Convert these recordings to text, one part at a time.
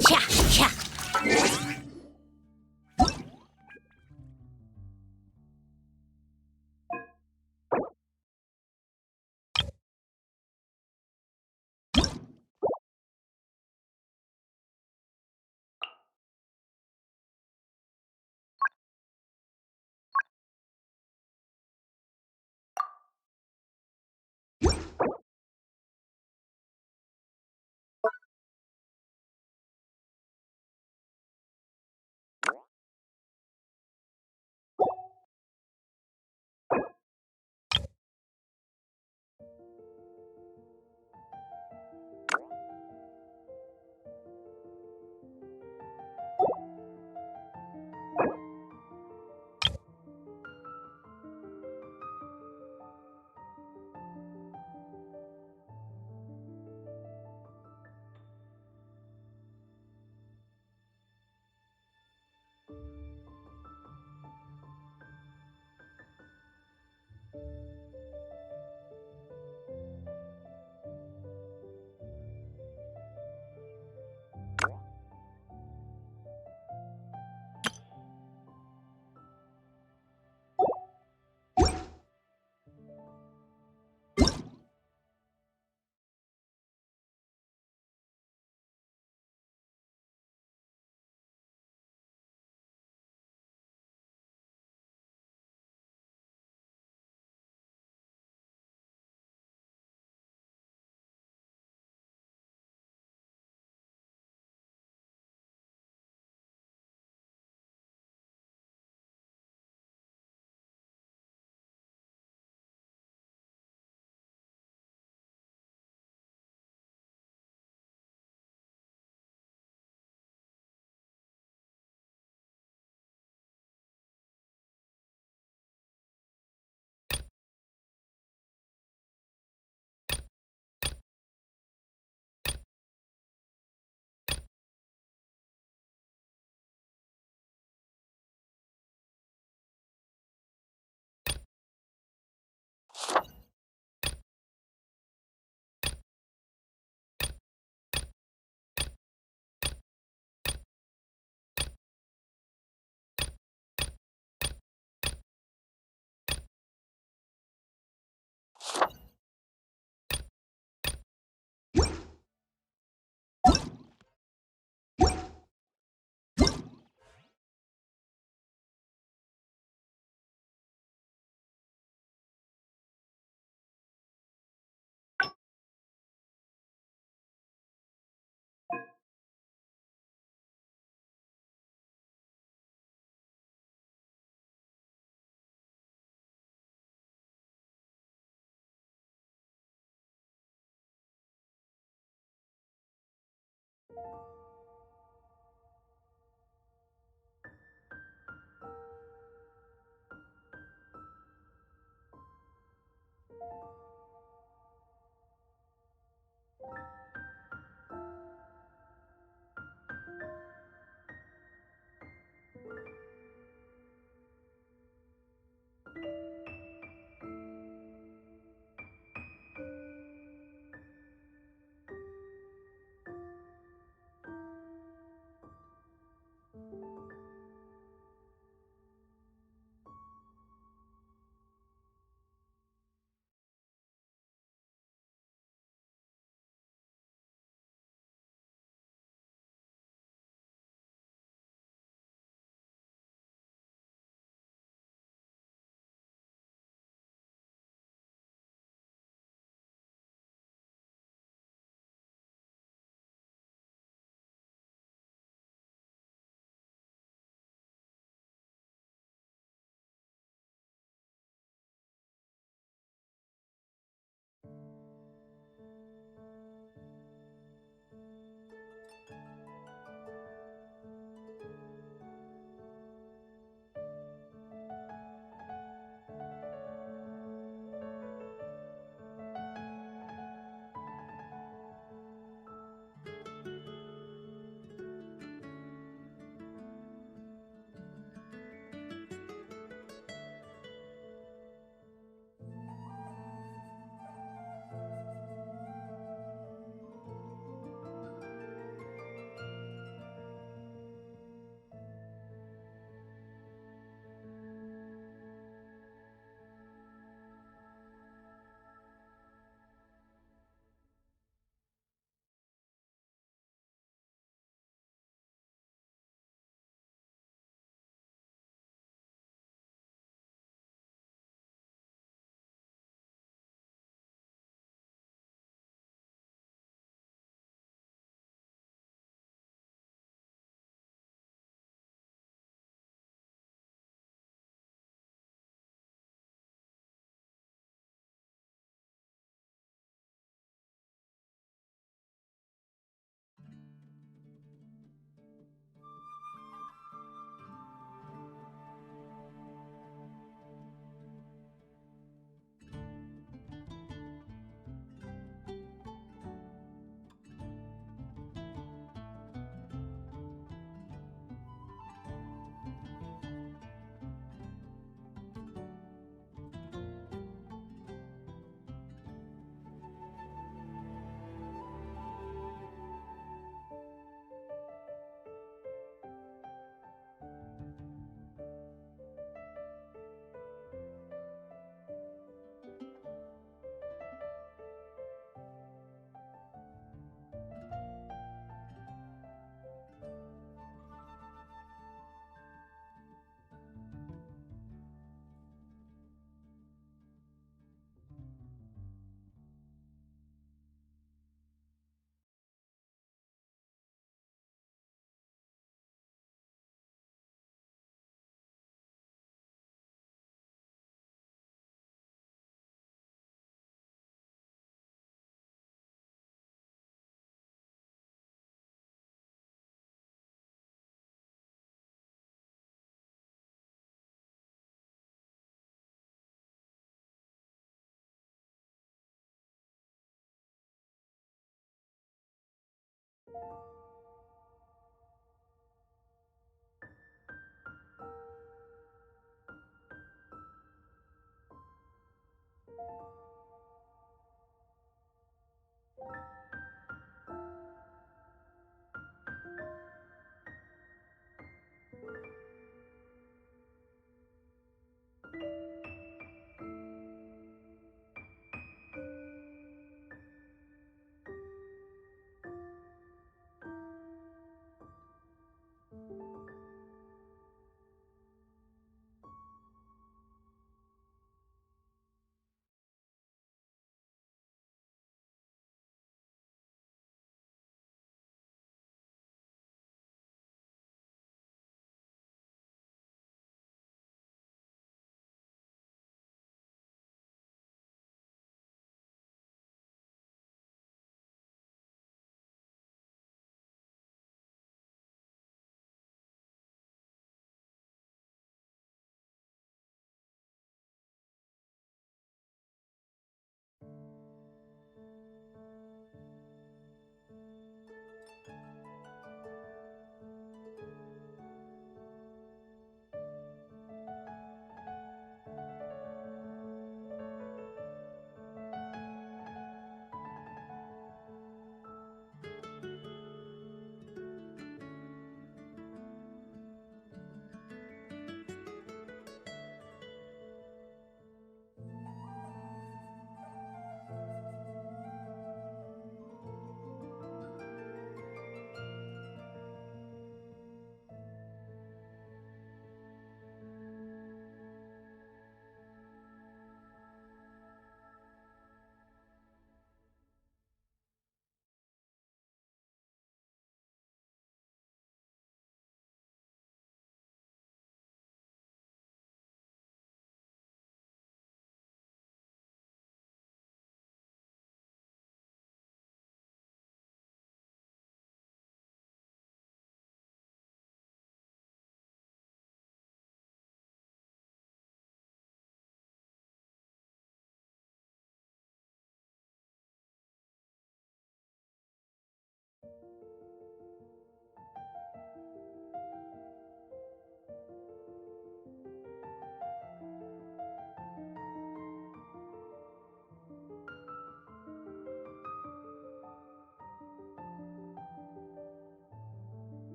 Cha, cha.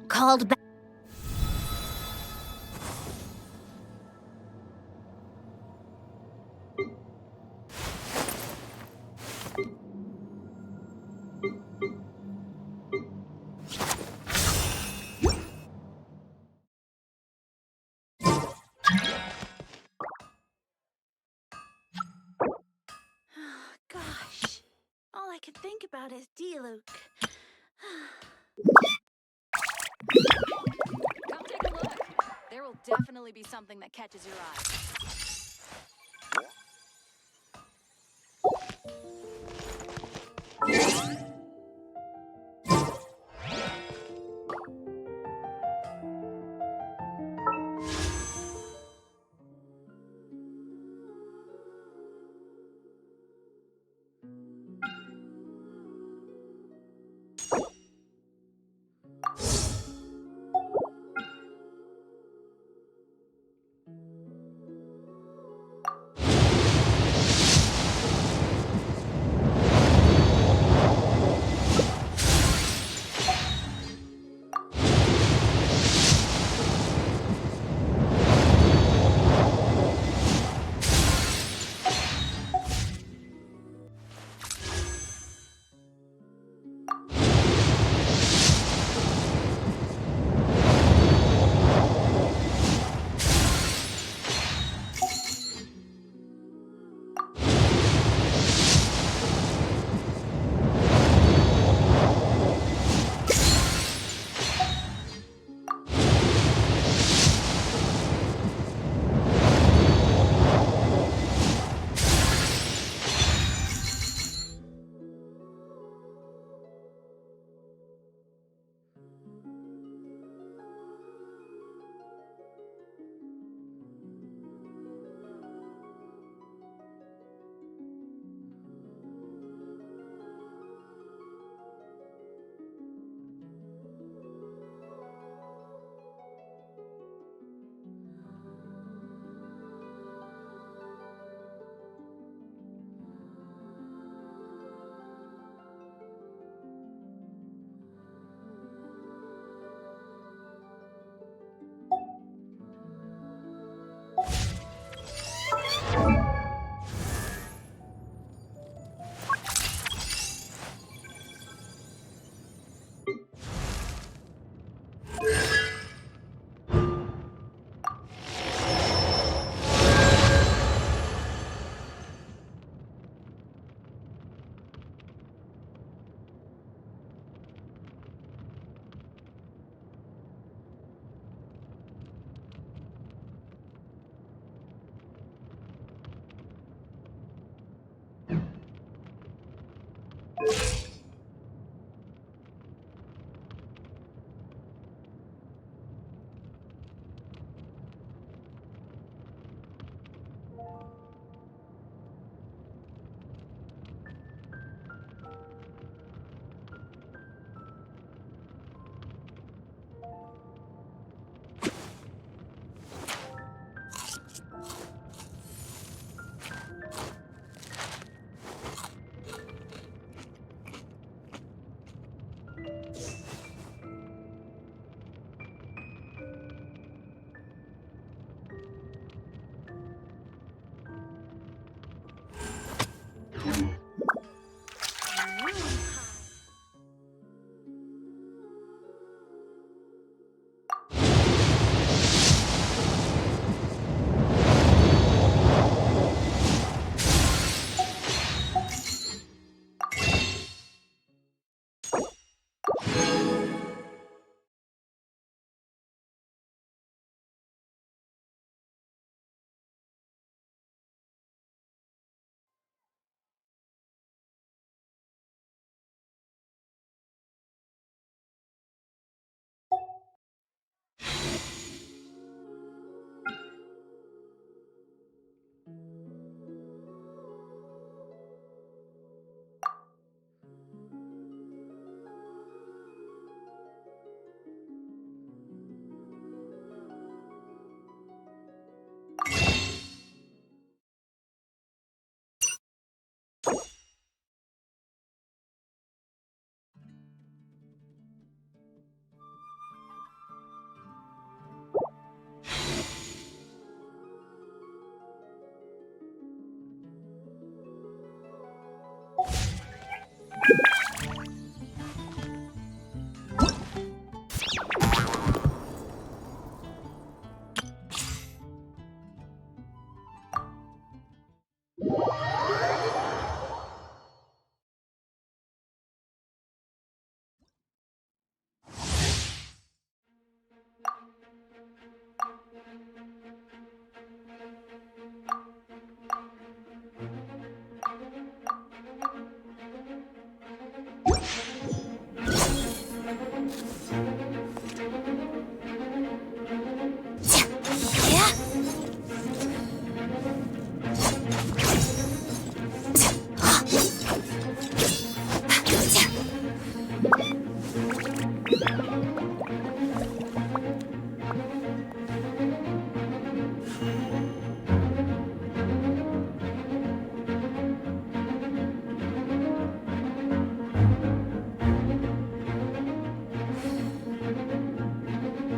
Called back. Gosh, all I can think about is Diluc. Come take a look. There will definitely be something that catches your eye.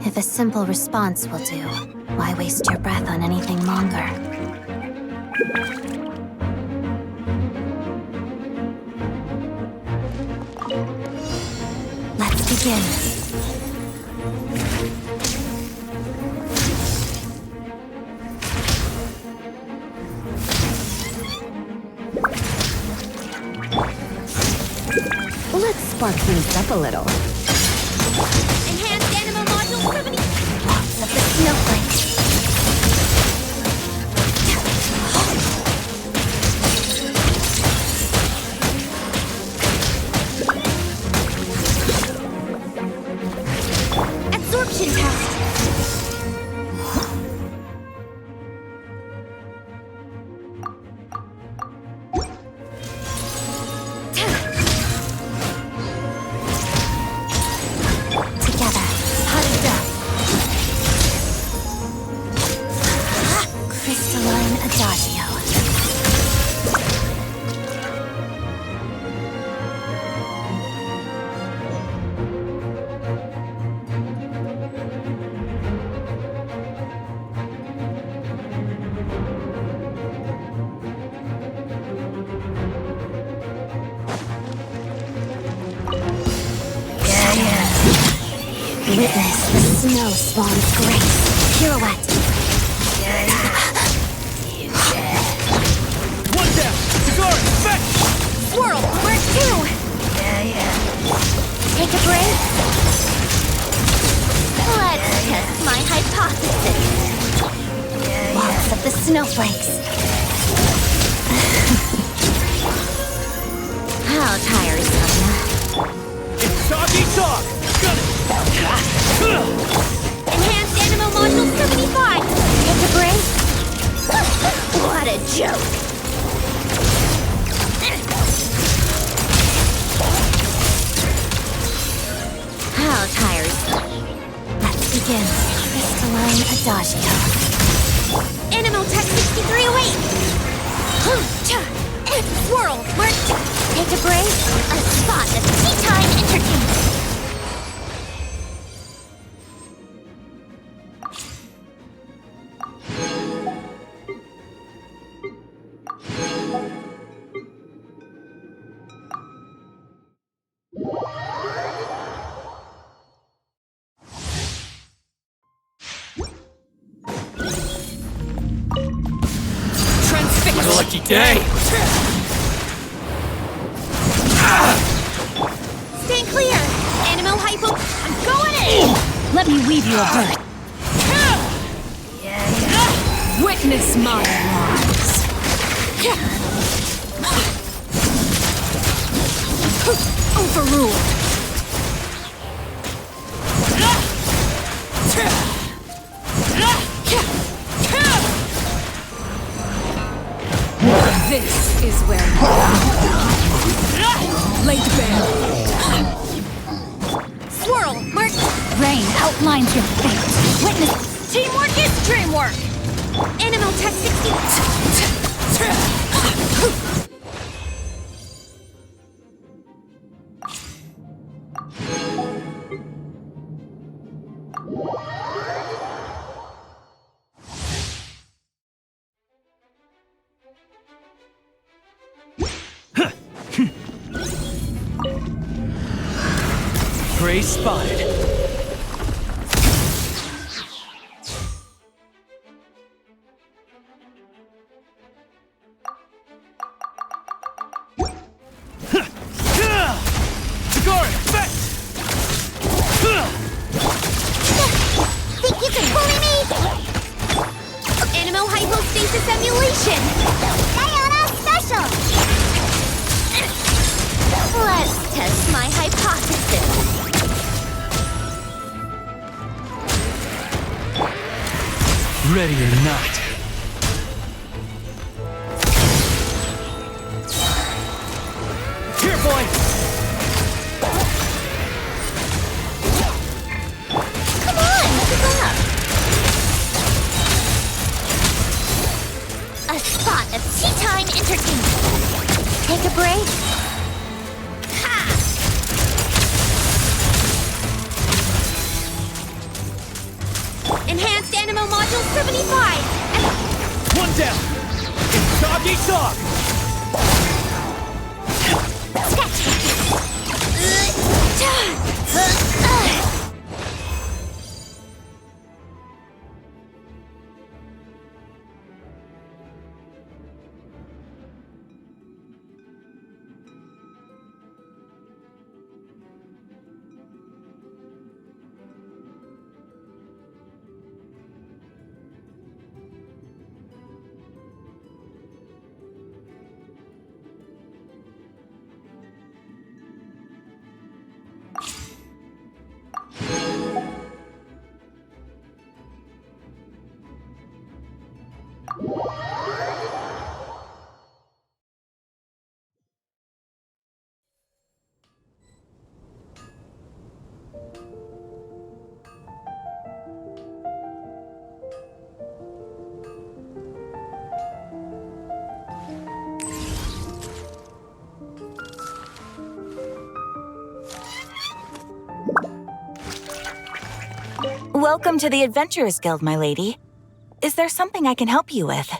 If a simple response will do, why waste your breath on anything longer? Let's begin. Let's spark things up a little. Enhanced animal module 70. Lots of the snowflakes. Absorption test. Together. Hurry up. Crystalline Adagio. Witness the snow swan's grace. Pirouette. One down! Cigar! Back! Swirl. Where to? Take a break. Let's test my hypothesis. Lots of the snowflakes. How tiresome. It's doggy dog! Got it! Enhanced animal module 75. Take a break. What a joke. How tiresome. Let's begin. Crystalline Adagio. Animal test 6308. Swirl. Work. Take a break. A spot of tea time entertainment. What a lucky day! Stay clear. Animal hypo. I'm going in. Let me weave you a bird. Witness my laws. Overruled. This is where laid bare. Swirl. Mark. Rain outlines your fate. Witness. Teamwork is dreamwork. Animal test 60. Prey spotted. Guard, fetch! Think you can bully me? Animo hypostasis emulation! Diana special! Let's test my hypothesis. Ready or not. Here, boy! Come on, keep up! A spot of tea time entertainment. Take a break. Ha! Enhanced Animo Module 75! One down! It's dog eat dog! Welcome to the Adventurers Guild, my lady. Is there something I can help you with?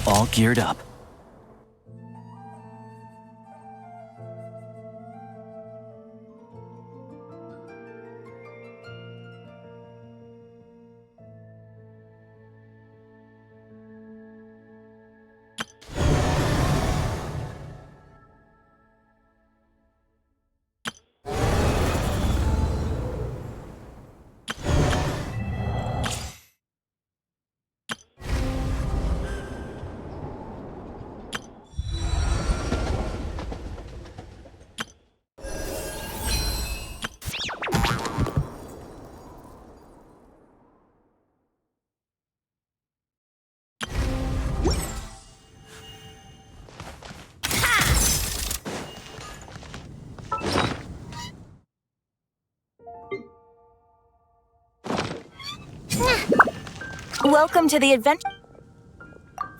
All geared up. Welcome to the adventure.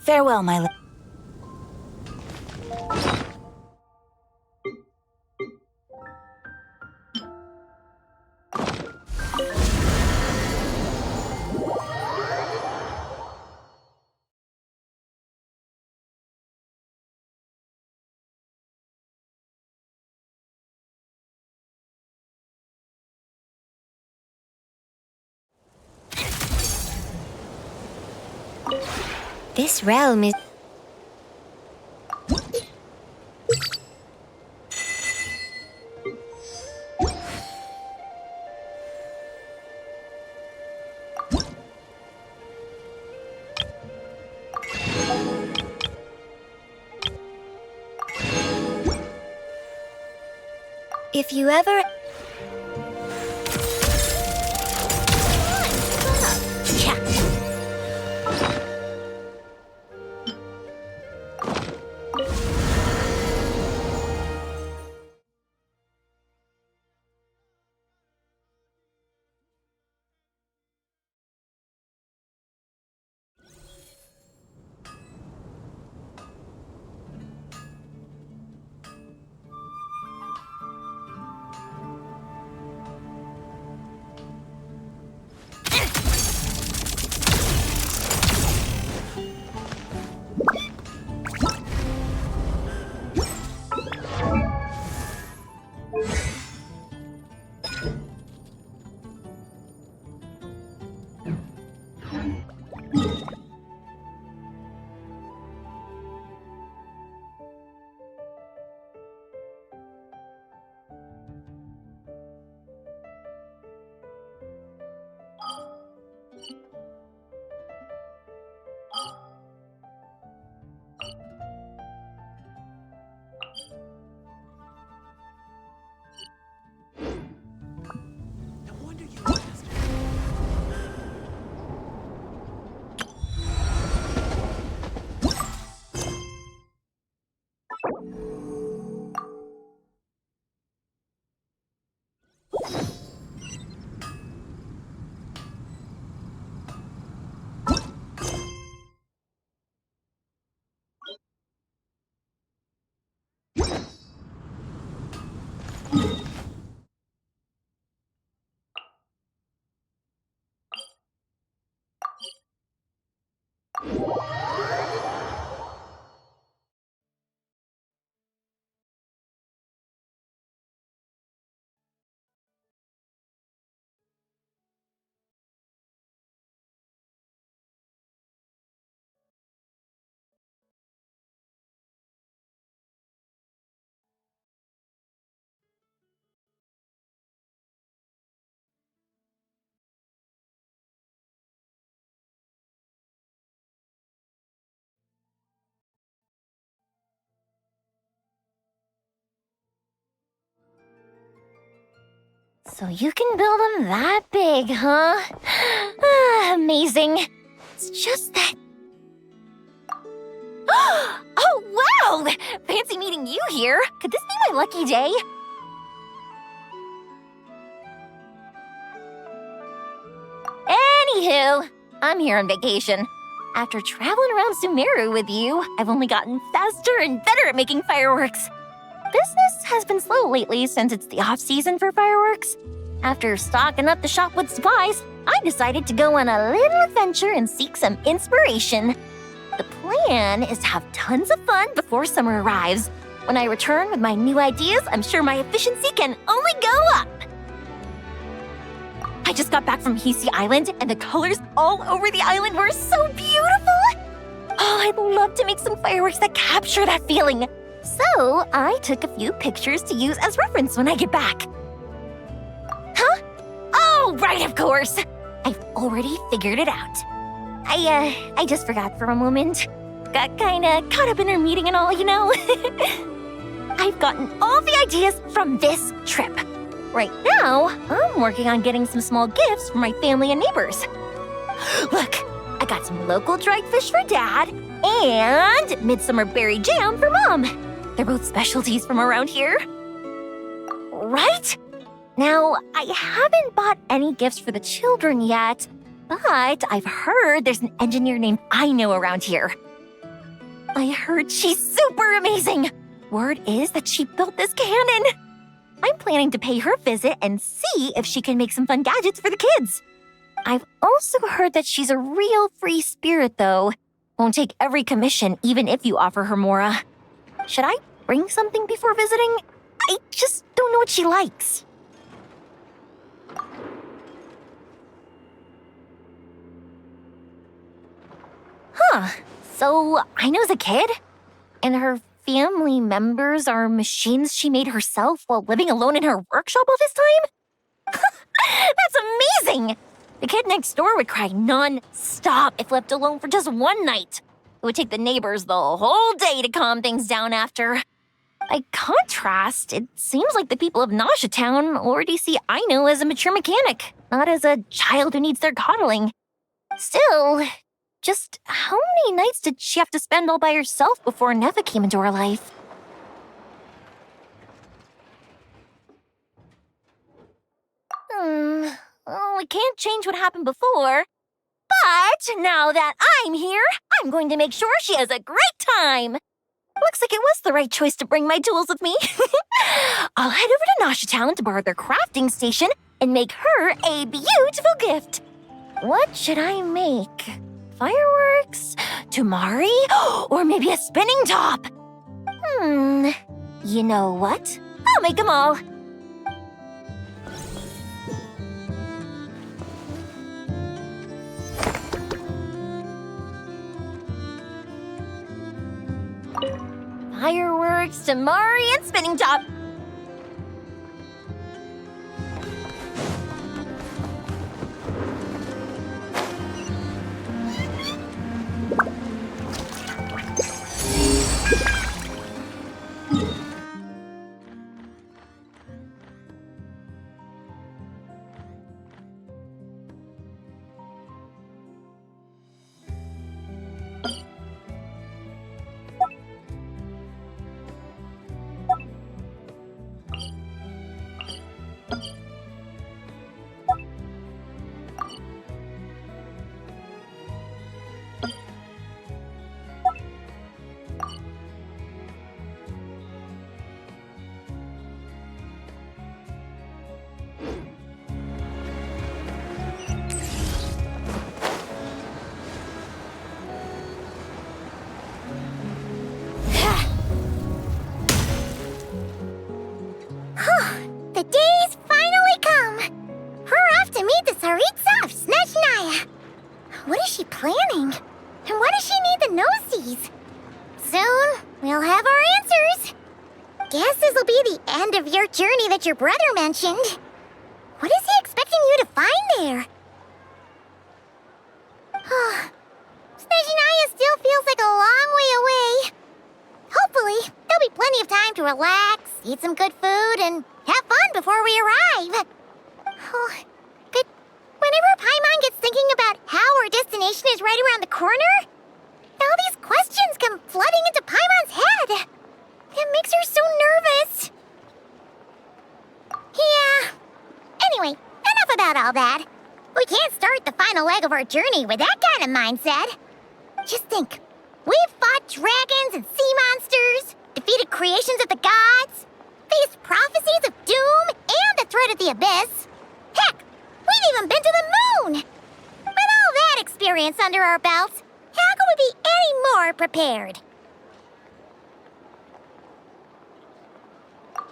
Farewell, my lady. This realm is... If you ever... No wonder you asked. So you can build them that big, huh? Ah, amazing. It's just that... Oh, wow! Fancy meeting you here. Could this be my lucky day? Anywho, I'm here on vacation. After traveling around Sumeru with you, I've only gotten faster and better at making fireworks. Business has been slow lately since it's the off-season for fireworks. After stocking up the shop with supplies, I decided to go on a little adventure and seek some inspiration. The plan is to have tons of fun before summer arrives. When I return with my new ideas, I'm sure my efficiency can only go up. I just got back from Hisi Island, and the colors all over the island were so beautiful! Oh, I'd love to make some fireworks that capture that feeling. So, I took a few pictures to use as reference when I get back. Huh? Oh, right, of course! I've already figured it out. I just forgot for a moment. Got kinda caught up in our meeting and all, you know? I've gotten all the ideas from this trip. Right now, I'm working on getting some small gifts for my family and neighbors. Look, I got some local dried fish for Dad and midsummer berry jam for Mom. They're both specialties from around here. Right? Now, I haven't bought any gifts for the children yet, but I've heard there's an engineer named Aino around here. I heard she's super amazing. Word is that she built this cannon. I'm planning to pay her a visit and see if she can make some fun gadgets for the kids. I've also heard that she's a real free spirit, though. Won't take every commission, even if you offer her Mora. Should I bring something before visiting? I just don't know what she likes. Huh. So, Aino's a kid? And her family members are machines she made herself while living alone in her workshop all this time? That's amazing! The kid next door would cry non-stop if left alone for just one night. It would take the neighbors the whole day to calm things down after. By contrast, it seems like the people of Nasha Town already see Aino as a mature mechanic, not as a child who needs their coddling. Still, just how many nights did she have to spend all by herself before Neva came into her life? Well, we can't change what happened before. But now that I'm here, I'm going to make sure she has a great time. Looks like it was the right choice to bring my tools with me. I'll head over to Nasha Town to borrow their crafting station and make her a beautiful gift. What should I make? Fireworks? Tumari? Or maybe a spinning top? You know what? I'll make them all. Fireworks, Tumari, and spinning top. The day's finally come. We're off to meet the Tsaritsa of Snezhnaya. What is she planning? And why does she need the gnosies? Soon, we'll have our answers. Guess this'll be the end of your journey that your brother mentioned. What is he expecting you to find there? Snezhnaya still feels like a long way away. Hopefully, there'll be plenty of time to relax, eat some good food, and have fun before we arrive. But whenever Paimon gets thinking about how our destination is right around the corner, all these questions come flooding into Paimon's head. It makes her so nervous. Yeah. Anyway, enough about all that. We can't start the final leg of our journey with that kind of mindset. Just think. We've fought dragons and sea monsters, defeated creations of the gods, faced prophecies of doom and the threat of the abyss. Heck, we've even been to the moon! With all that experience under our belts, how could we be any more prepared?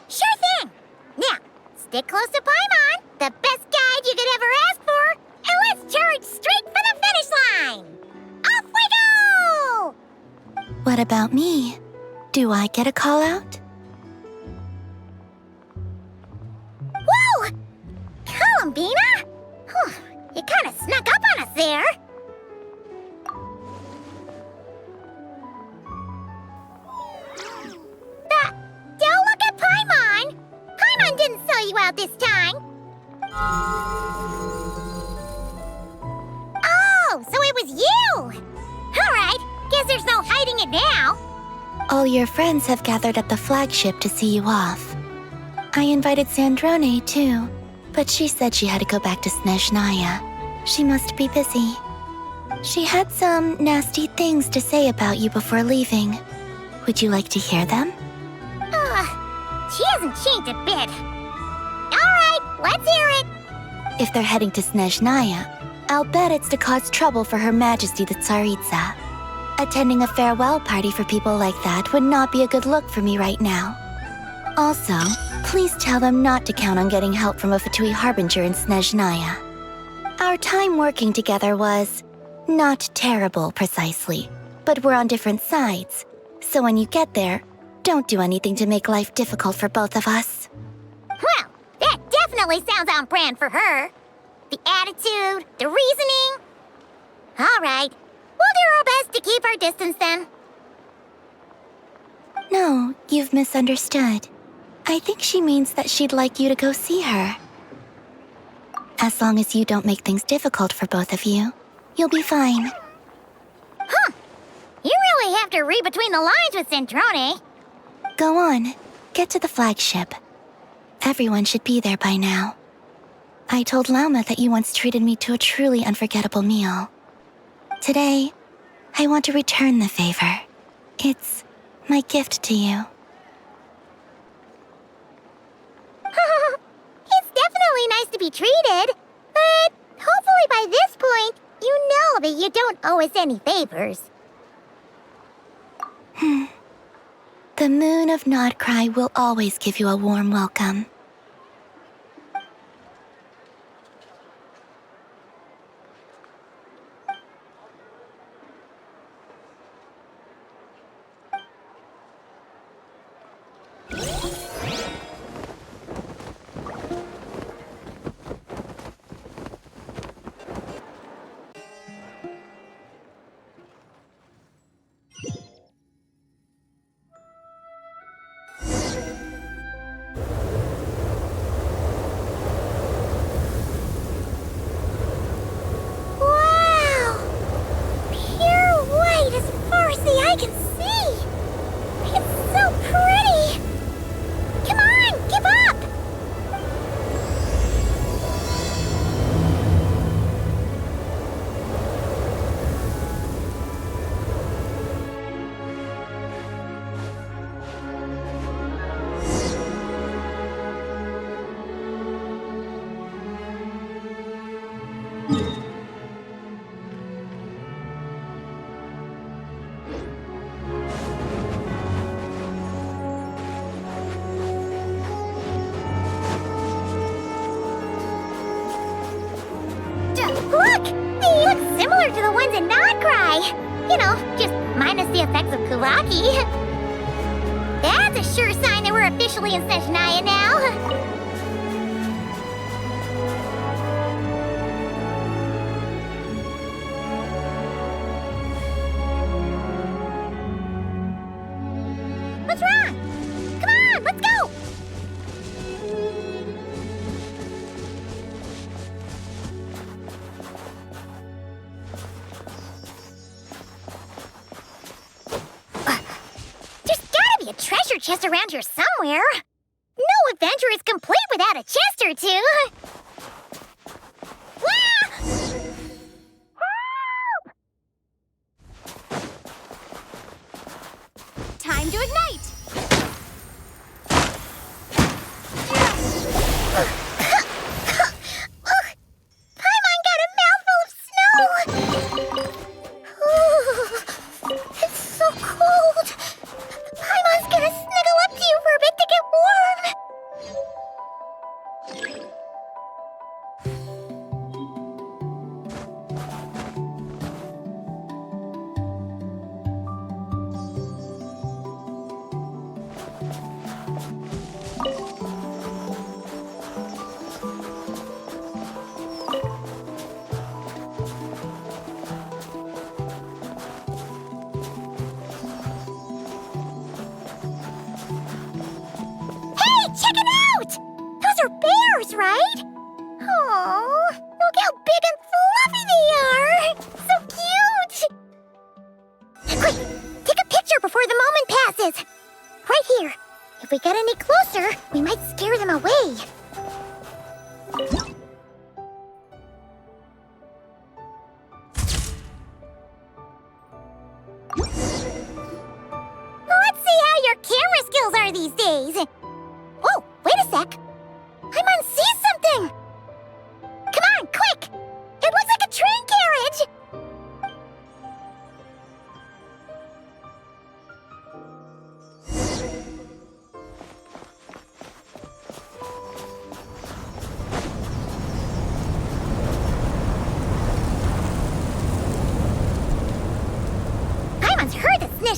Sure thing! Now, stick close to Paimon, the best guide you could ever ask for, and let's charge straight for the finish line! Off we go! What about me? Do I get a call out? Whoa! Columbina? You kinda snuck up on us there. Don't look at Paimon! Paimon didn't sell you out this time. Oh, so it was you! Alright, guess there's no hiding it now. All your friends have gathered at the flagship to see you off. I invited Sandrone too, but she said she had to go back to Snezhnaya. She must be busy. She had some nasty things to say about you before leaving. Would you like to hear them? She hasn't changed a bit. Alright, let's hear it. If they're heading to Snezhnaya, I'll bet it's to cause trouble for Her Majesty the Tsaritsa. Attending a farewell party for people like that would not be a good look for me right now. Also, please tell them not to count on getting help from a Fatui Harbinger in Snezhnaya. Our time working together was not terrible, precisely, but we're on different sides. So when you get there, don't do anything to make life difficult for both of us. Well, that definitely sounds on brand for her. The attitude, the reasoning. All right, we'll do our best to keep our distance then. No, you've misunderstood. I think she means that she'd like you to go see her. As long as you don't make things difficult for both of you, you'll be fine. Huh. You really have to read between the lines with Centrone. Go on, get to the flagship. Everyone should be there by now. I told Lauma that you once treated me to a truly unforgettable meal. Today, I want to return the favor. It's my gift to you. It's definitely nice to be treated, but hopefully by this point, you know that you don't owe us any favors. The moon of Nodcry will always give you a warm welcome. Wow! Pure white as far as the eye can see! It's so pretty! Come on, give up! Look! They look similar to the ones in Nodcry! You know, just minus the effects of Kulaki. That's a sure sign that we're officially in Snezhnaya now! What's wrong? Come on, let's go! There's gotta be a treasure chest around here somewhere. No adventure is complete without a chest or two. Ah! Time to ignite! Paimon got a mouthful of snow! Ooh, it's so cold! Paimon's gonna snuggle up to you for a bit to get warm! Hey, check it out! Those are bears, right? Oh, look how big and fluffy they are! So cute! Quick, take a picture before the moment passes. Right here. If we get any closer, we might scare them away. Let's see how your camera skills are these days. Oh, wait a sec. Paimon sees something. Come on, quick! It looks like a train carriage!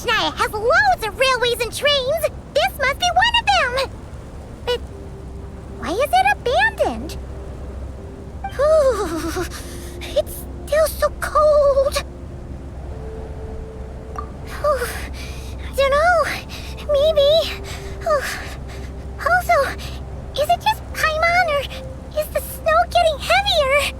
Snezhnaya has loads of railways and trains. This must be one of them. But why is it abandoned? Ooh, it's still so cold. Ooh, I don't know. Maybe. Also, is it just Paimon or is the snow getting heavier?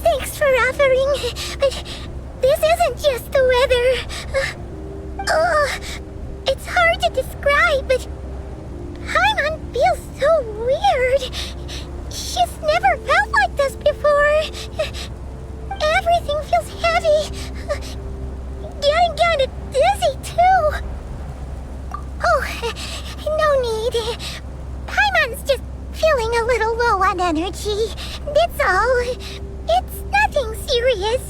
Thanks for offering, but this isn't just the weather. It's hard to describe, but Paimon feels so weird. She's never felt like this before. Everything feels heavy. Getting kinda dizzy, too. Oh, no need. Paimon's just feeling a little low on energy. That's all. It's nothing serious.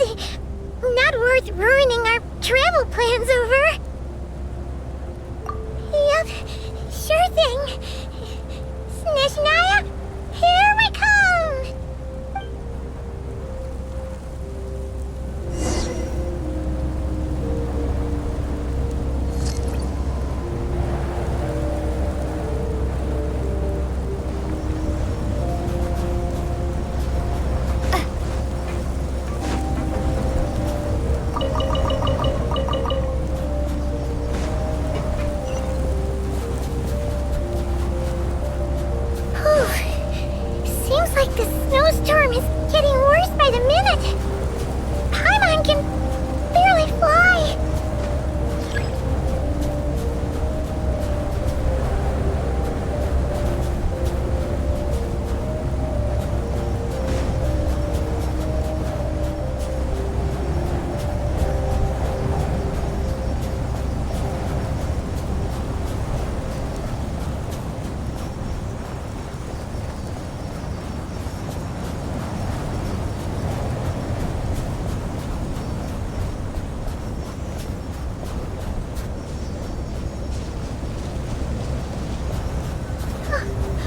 Not worth ruining our travel plans over. Yep, sure thing. Snezhnaya, here we come! Seems like the snowstorm is getting worse by the minute. Paimon can barely fly.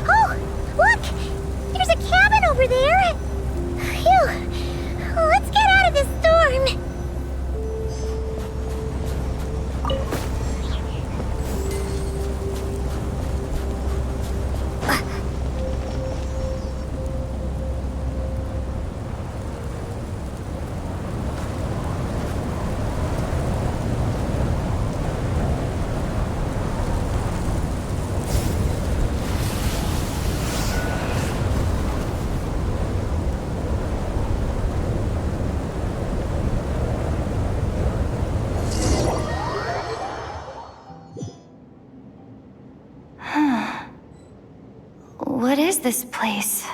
Oh, look! There's a cabin over there. Phew. Let's get out of this storm. What is this place?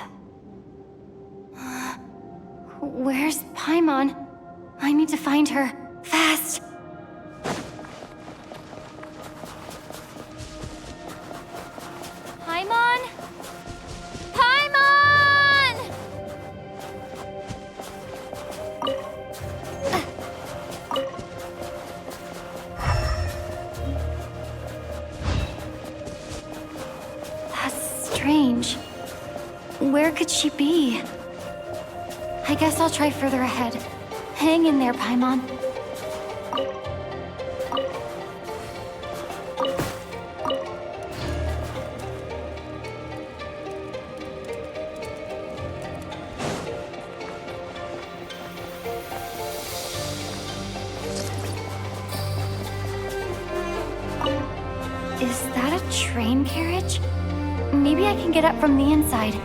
Where's Paimon? I need to find her. Fast! Paimon? Paimon! That's strange. Where could she be? I guess I'll try further ahead. Hang in there, Paimon. Is that a train carriage? Maybe I can get up from the inside.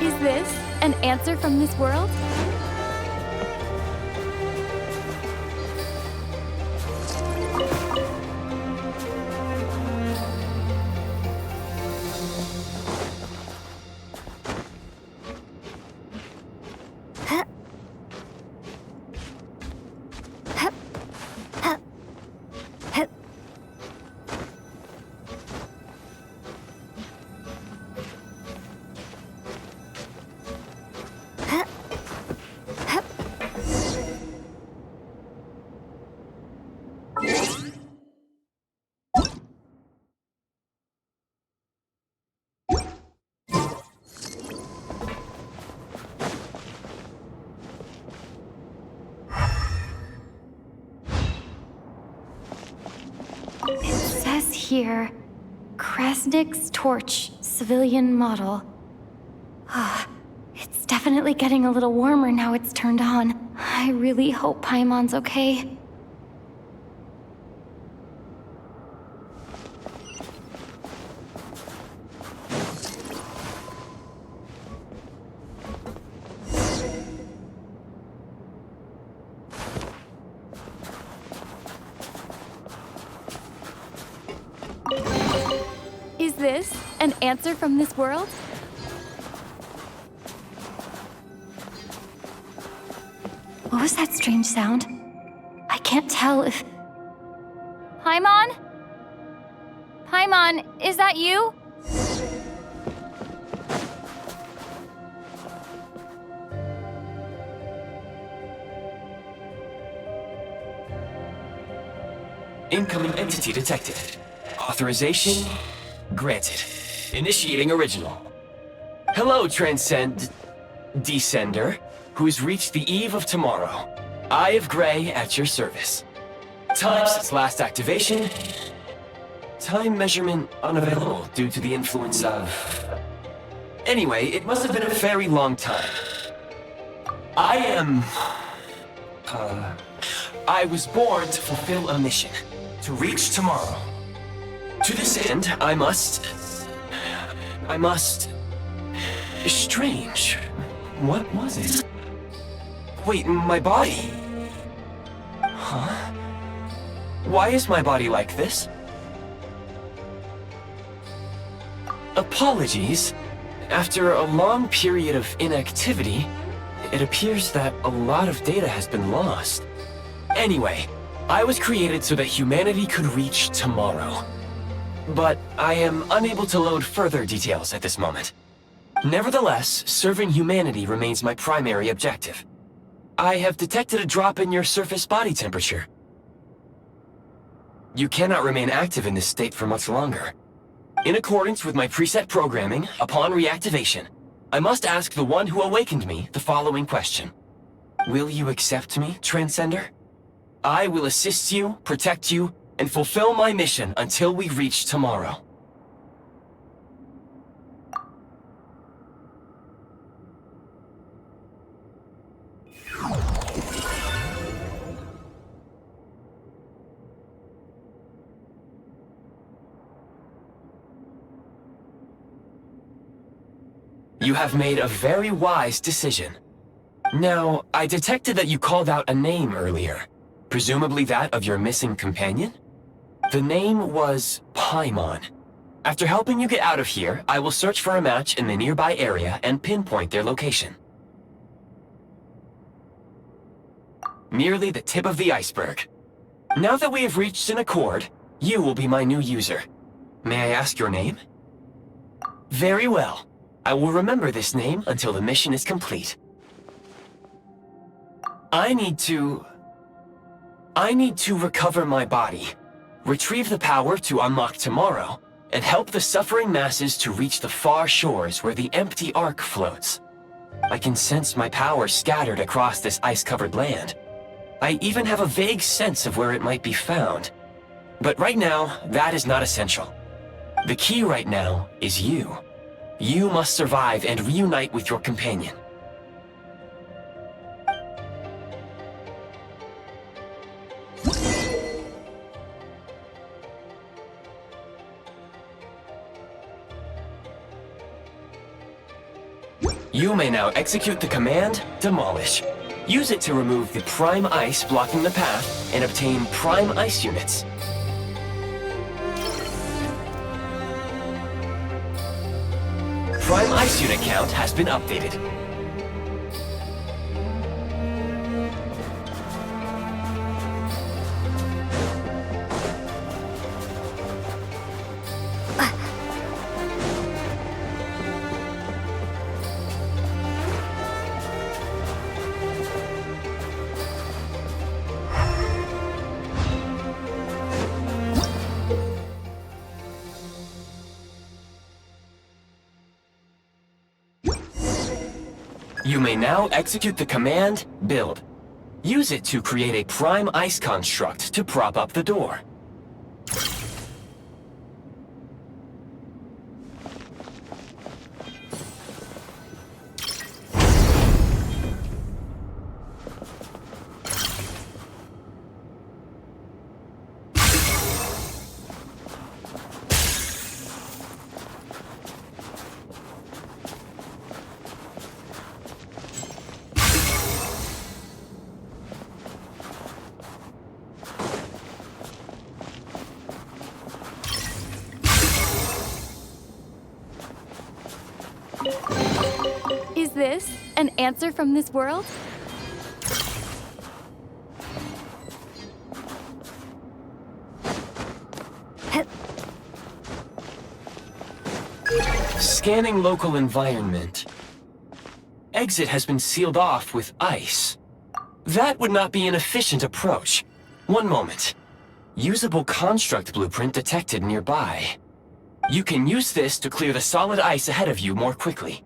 Is this an answer from this world? here. Krasnik's torch, civilian model. Ah, it's definitely getting a little warmer now it's turned on. I really hope Paimon's okay. Is this an answer from this world? What was that strange sound? I can't tell if... Paimon? Paimon, is that you? Incoming entity detected. Authorization granted. Initiating original. Hello, Descender, who's reached the eve of tomorrow. Eye of Grey at your service. Time since last activation. Time measurement unavailable due to the influence of... Anyway, it must have been a very long time. I was born to fulfill a mission. To reach tomorrow. To this end, I must... Strange. What was it? Wait, my body? Huh? Why is my body like this? Apologies. After a long period of inactivity, it appears that a lot of data has been lost. Anyway, I was created so that humanity could reach tomorrow. But I am unable to load further details at this moment. Nevertheless, serving humanity remains my primary objective. I have detected a drop in your surface body temperature. You cannot remain active in this state for much longer. In accordance with my preset programming, upon reactivation, I must ask the one who awakened me the following question. Will you accept me, Transcender? I will assist you, protect you, and fulfill my mission until we reach tomorrow. You have made a very wise decision. Now, I detected that you called out a name earlier. Presumably that of your missing companion? The name was Paimon. After helping you get out of here, I will search for a match in the nearby area and pinpoint their location. Merely the tip of the iceberg. Now that we have reached an accord, you will be my new user. May I ask your name? Very well. I will remember this name until the mission is complete. I need to recover my body, retrieve the power to unlock tomorrow, and help the suffering masses to reach the far shores where the empty Ark floats. I can sense my power scattered across this ice-covered land. I even have a vague sense of where it might be found. But right now, that is not essential. The key right now is you. You must survive and reunite with your companion. You may now execute the command, Demolish. Use it to remove the prime ice blocking the path and obtain prime ice units. Prime ice unit count has been updated. You may now execute the command, Build. Use it to create a prime ice construct to prop up the door. Is this an answer from this world? Scanning local environment. Exit has been sealed off with ice. That would not be an efficient approach. One moment. Usable construct blueprint detected nearby. You can use this to clear the solid ice ahead of you more quickly.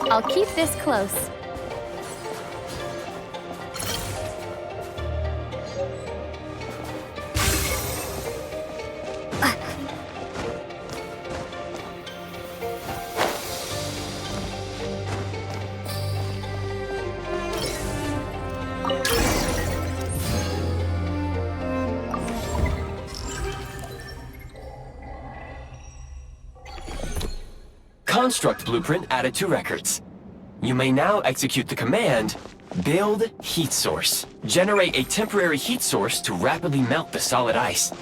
I'll keep this close. Construct blueprint added to records. You may now execute the command, Build Heat Source. Generate a temporary heat source to rapidly melt the solid ice.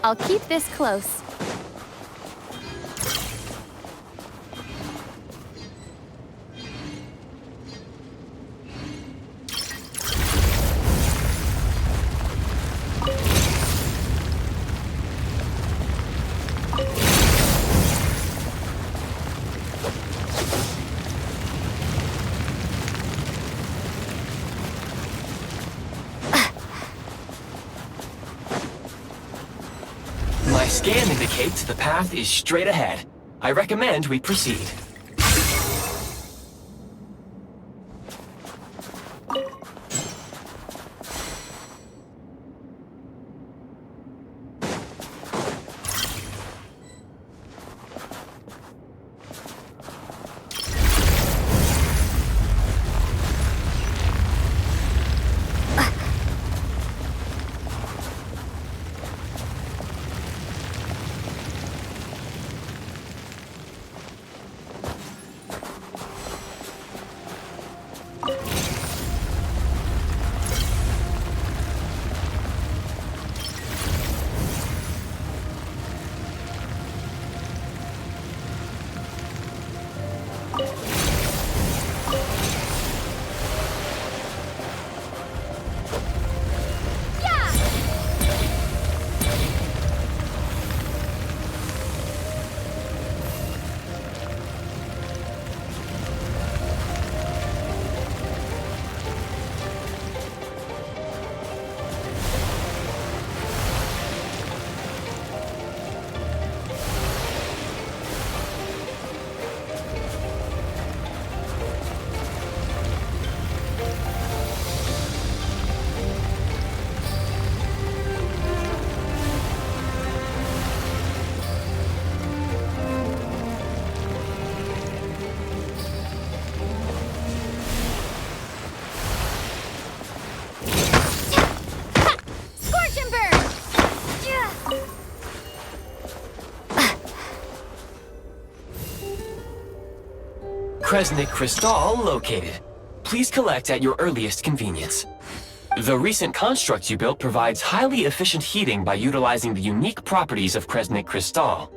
I'll keep this close. My scan indicates the path is straight ahead. I recommend we proceed. Kresnik Crystal located. Please collect at your earliest convenience. The recent construct you built provides highly efficient heating by utilizing the unique properties of Kresnik Crystal.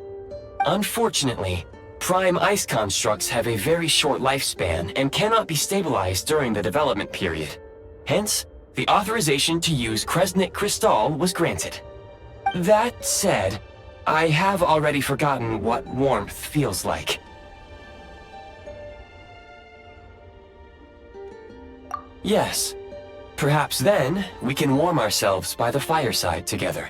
Unfortunately, prime ice constructs have a very short lifespan and cannot be stabilized during the development period. Hence, the authorization to use Kresnik Crystal was granted. That said, I have already forgotten what warmth feels like. Yes, perhaps then we can warm ourselves by the fireside together.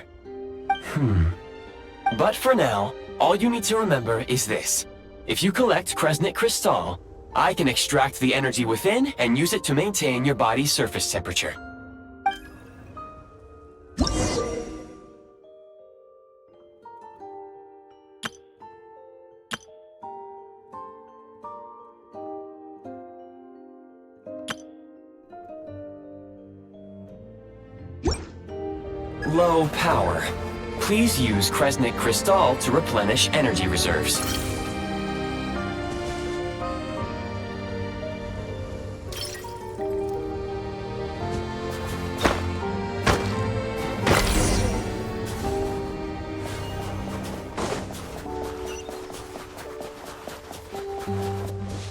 But for now, all you need to remember is this. If you collect Kresnik Crystal, I can extract the energy within and use it to maintain your body's surface temperature. Low power. Please use Kresnik Crystal to replenish energy reserves.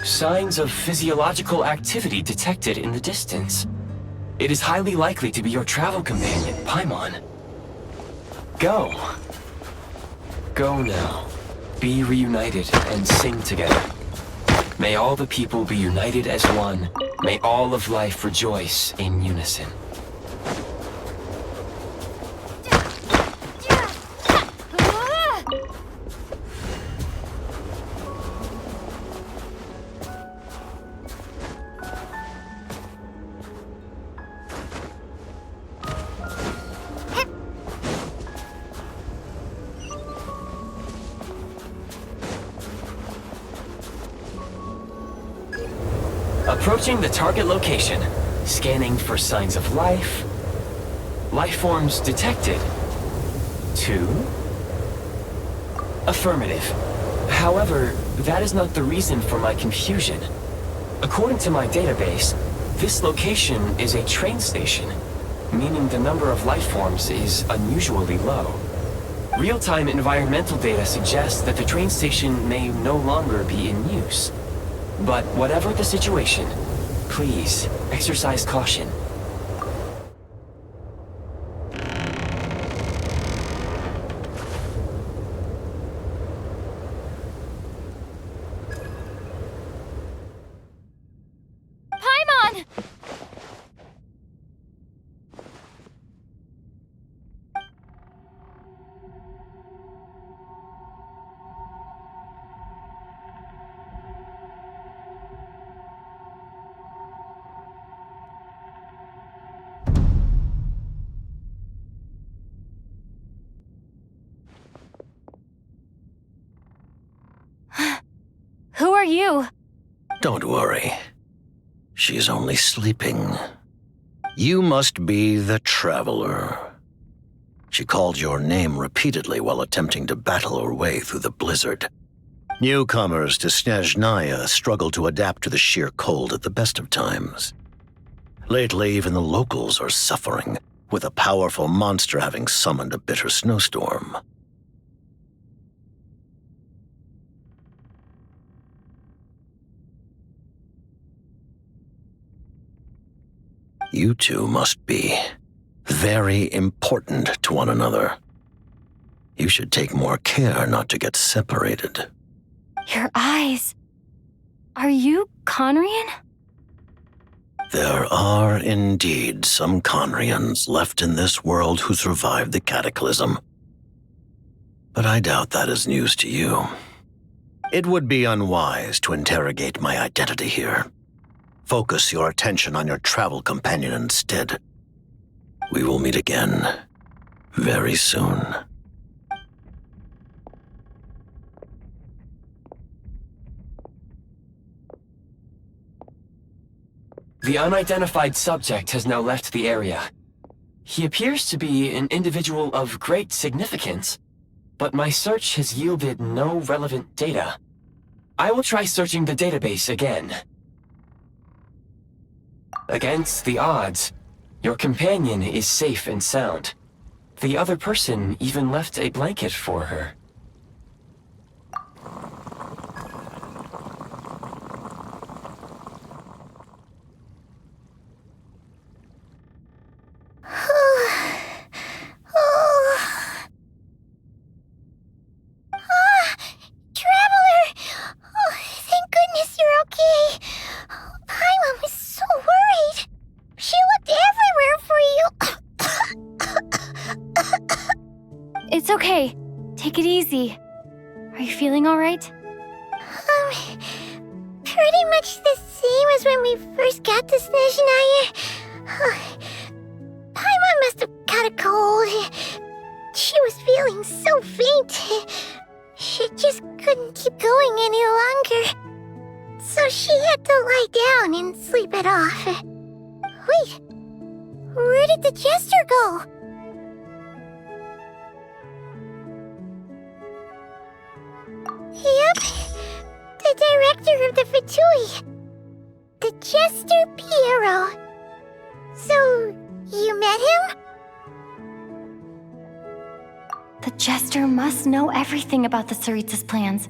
Signs of physiological activity detected in the distance. It is highly likely to be your travel companion, Paimon. Go. Go now. Be reunited and sing together. May all the people be united as one. May all of life rejoice in unison. Approaching the target location, scanning for signs of life. Life forms detected. 2. Affirmative. However, that is not the reason for my confusion. According to my database, this location is a train station, meaning the number of life forms is unusually low. Real-time environmental data suggests that the train station may no longer be in use. But whatever the situation, please exercise caution. Paimon! Who are you? Don't worry. She's only sleeping. You must be the Traveler. She called your name repeatedly while attempting to battle her way through the blizzard. Newcomers to Snezhnaya struggle to adapt to the sheer cold at the best of times. Lately, even the locals are suffering, with a powerful monster having summoned a bitter snowstorm. You two must be very important to one another. You should take more care not to get separated. Your eyes. Are you Conrian? There are indeed some Conrians left in this world who survived the cataclysm. But I doubt that is news to you. It would be unwise to interrogate my identity here. Focus your attention on your travel companion instead. We will meet again very soon. The unidentified subject has now left the area. He appears to be an individual of great significance, but my search has yielded no relevant data. I will try searching the database again. Against the odds, your companion is safe and sound. The other person even left a blanket for her. It's okay. Take it easy. Are you feeling all right? Pretty much the same as when we first got to Snezhnaya. Paimon must have got a cold. She was feeling so faint. She just couldn't keep going any longer. So she had to lie down and sleep it off. Wait, where did the jester go? Yep, the director of the Fatui. The Jester Piero. So, you met him? The Jester must know everything about the Tsaritsa's plans.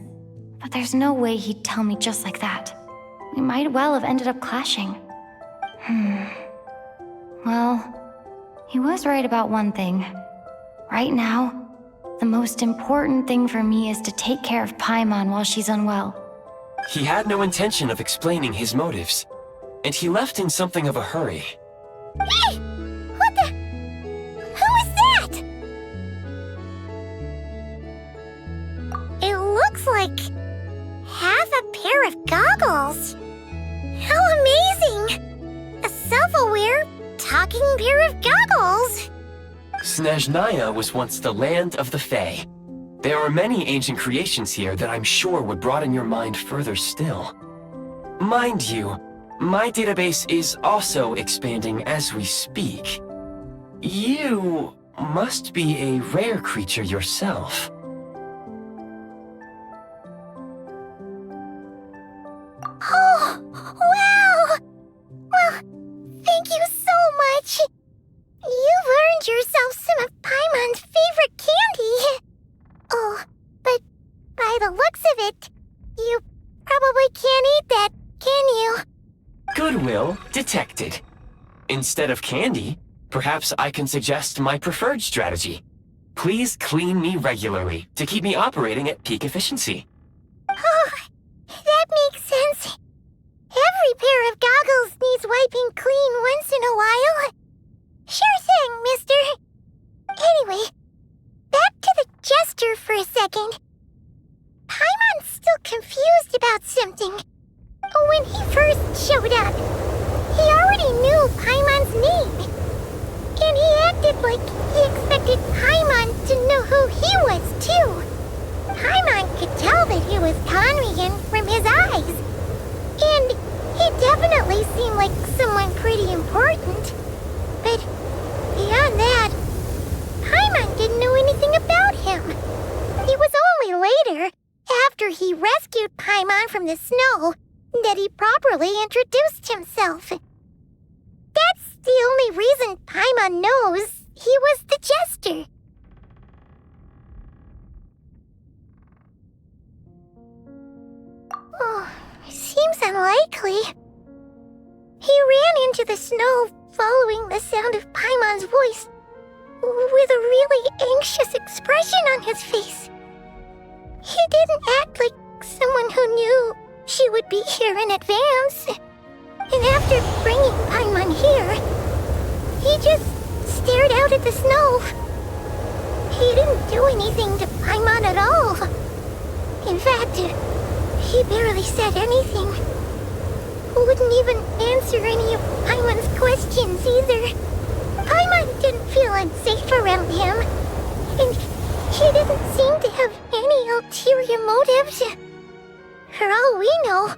But there's no way he'd tell me just like that. We might well have ended up clashing. Well, he was right about one thing. Right now, the most important thing for me is to take care of Paimon while she's unwell. He had no intention of explaining his motives, and he left in something of a hurry. Hey! What the? Who is that? It looks like half a pair of goggles. How amazing! A self-aware, talking pair of goggles. Snezhnaya was once the land of the Fae. There are many ancient creations here that I'm sure would broaden your mind further still. Mind you, my database is also expanding as we speak. You must be a rare creature yourself. Oh, wow! Well, thank you so much. You've earned yourself some of Paimon's favorite candy. Oh, but by the looks of it, you probably can't eat that, can you? Goodwill detected. Instead of candy, perhaps I can suggest my preferred strategy. Please clean me regularly to keep me operating at peak efficiency. Oh, that makes sense. Every pair of goggles needs wiping clean once in a while. Sure thing, mister. Anyway, back to the Jester for a second. Paimon's still confused about something. When he first showed up, he already knew Paimon's name. And he acted like he expected Paimon to know who he was, too. Paimon could tell that he was Conrian from his eyes. And he definitely seemed like someone pretty important. But beyond that, Paimon didn't know anything about him. It was only later, after he rescued Paimon from the snow, that he properly introduced himself. That's the only reason Paimon knows he was the Jester. Oh, seems unlikely. He ran into the snow following the sound of Paimon's voice, with a really anxious expression on his face. He didn't act like someone who knew she would be here in advance. And after bringing Paimon here, he just stared out at the snow. He didn't do anything to Paimon at all. In fact, he barely said anything. Wouldn't even answer any of Paimon's questions either. Paimon didn't feel unsafe around him, and he didn't seem to have any ulterior motives. For all we know,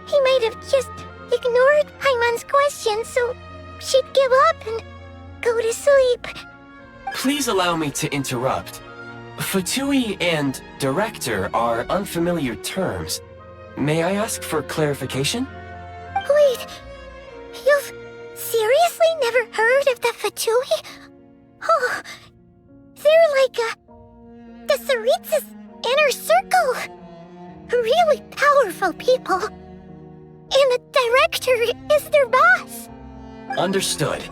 he might have just ignored Paimon's questions so she'd give up and go to sleep. Please allow me to interrupt. Fatui and director are unfamiliar terms, May I ask for clarification? Wait, you've seriously never heard of the Fatui? Oh, they're like the Tsaritsa's inner circle. Really powerful people. And the director is their boss. Understood.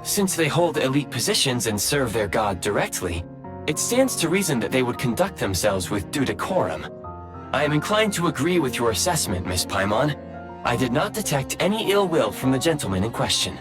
Since they hold elite positions and serve their god directly, it stands to reason that they would conduct themselves with due decorum. I am inclined to agree with your assessment, Miss Paimon. I did not detect any ill will from the gentleman in question.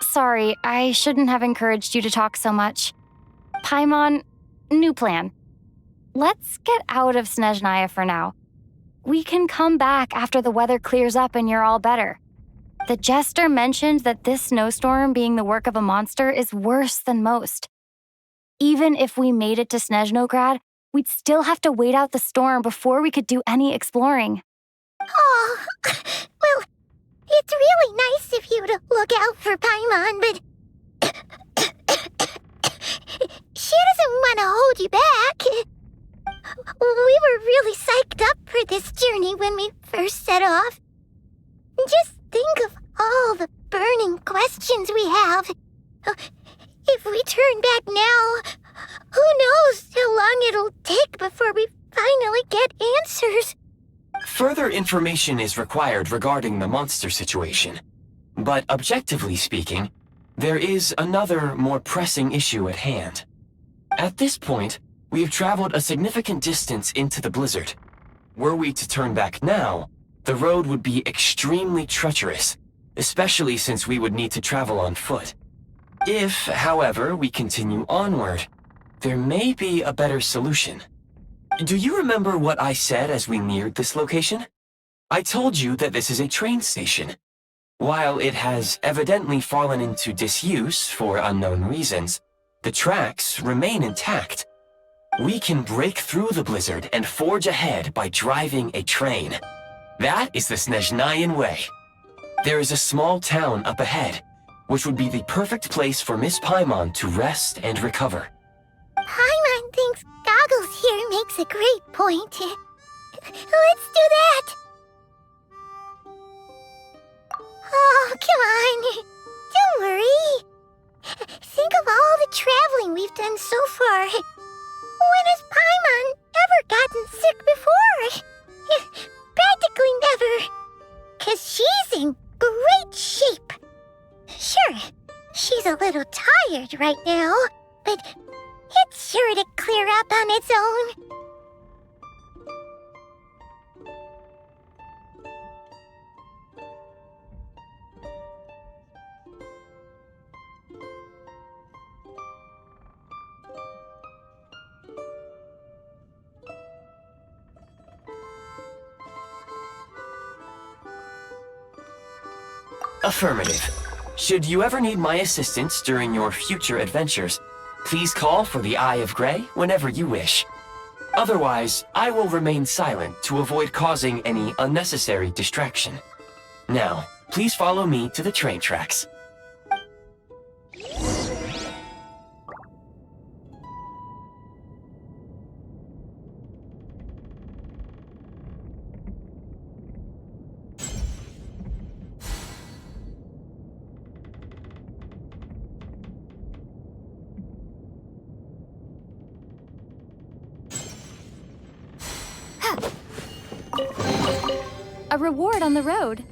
Sorry, I shouldn't have encouraged you to talk so much. Paimon, new plan. Let's get out of Snezhnaya for now. We can come back after the weather clears up and you're all better. The jester mentioned that this snowstorm being the work of a monster is worse than most. Even if we made it to Snezhnograd, we'd still have to wait out the storm before we could do any exploring. Oh, well, it's really nice of you to look out for Paimon, but she doesn't want to hold you back. We were really psyched up for this journey when we first set off. Just think of all the burning questions we have. If we turn back now, who knows how long it'll take before we finally get answers. Further information is required regarding the monster situation. But objectively speaking, there is another, more pressing issue at hand. At this point, we have traveled a significant distance into the blizzard. Were we to turn back now, the road would be extremely treacherous, especially since we would need to travel on foot. If, however, we continue onward, there may be a better solution. Do you remember what I said as we neared this location? I told you that this is a train station. While it has evidently fallen into disuse for unknown reasons, the tracks remain intact. We can break through the blizzard and forge ahead by driving a train. That is the Snezhnayan way. There is a small town up ahead, which would be the perfect place for Miss Paimon to rest and recover. Paimon thinks Goggles here makes a great point. Let's do that! Oh, come on. Don't worry. Think of all the traveling we've done so far. When has Paimon ever gotten sick before? Practically never. 'Cause she's in great shape. Sure, she's a little tired right now, but it's sure to clear up on its own. Affirmative. Should you ever need my assistance during your future adventures, please call for the Eye of Grey whenever you wish. Otherwise, I will remain silent to avoid causing any unnecessary distraction. Now, please follow me to the train tracks. A reward on the road.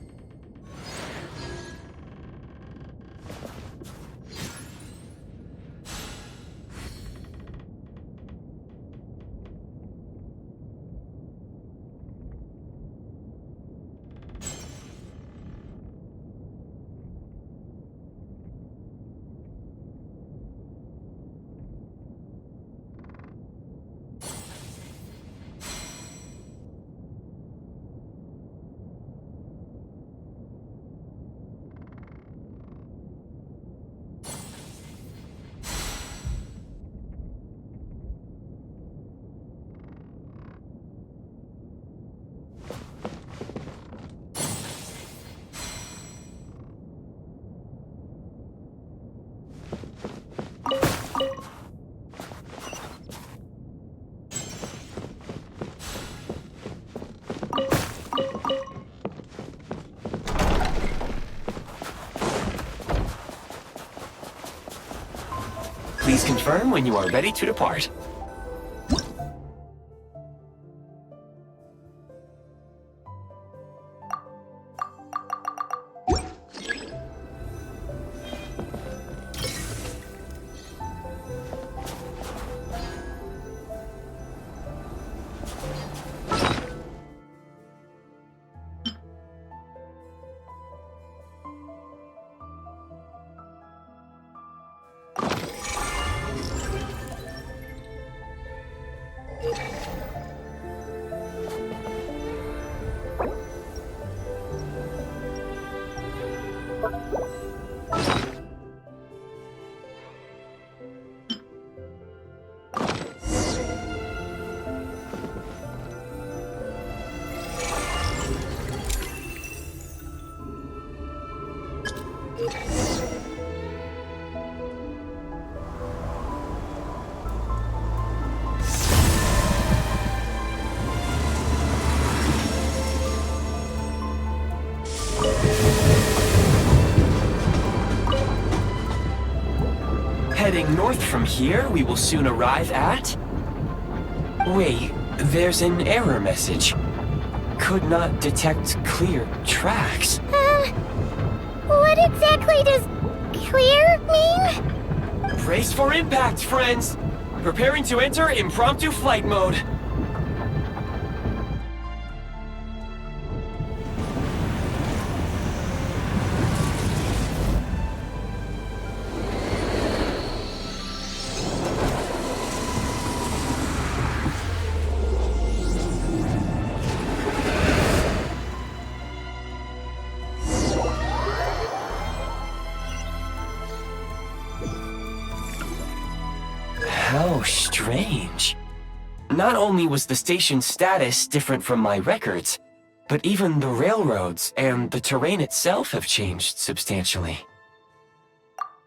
Please confirm when you are ready to depart. Heading north from here, we will soon arrive at... Wait, there's an error message. Could not detect clear tracks. What exactly does clear mean? Brace for impact, friends! Preparing to enter impromptu flight mode. How strange. Not only was the station's status different from my records, but even the railroads and the terrain itself have changed substantially.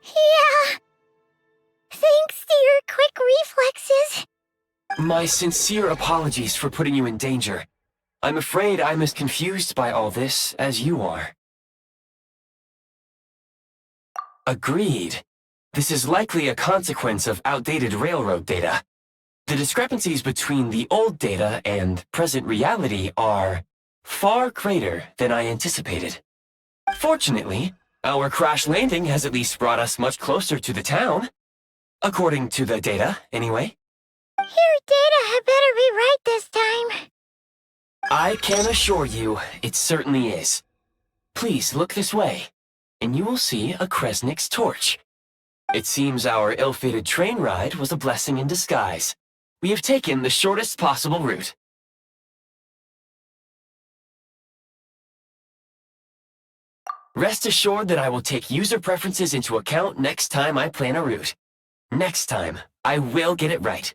Yeah. Thanks to your quick reflexes. My sincere apologies for putting you in danger. I'm afraid I'm as confused by all this as you are. Agreed. This is likely a consequence of outdated railroad data. The discrepancies between the old data and present reality are far greater than I anticipated. Fortunately, our crash landing has at least brought us much closer to the town. According to the data, anyway. Your data had better be right this time. I can assure you, it certainly is. Please look this way, and you will see a Kresnik's torch. It seems our ill-fated train ride was a blessing in disguise. We have taken the shortest possible route. Rest assured that I will take user preferences into account next time I plan a route. Next time, I will get it right.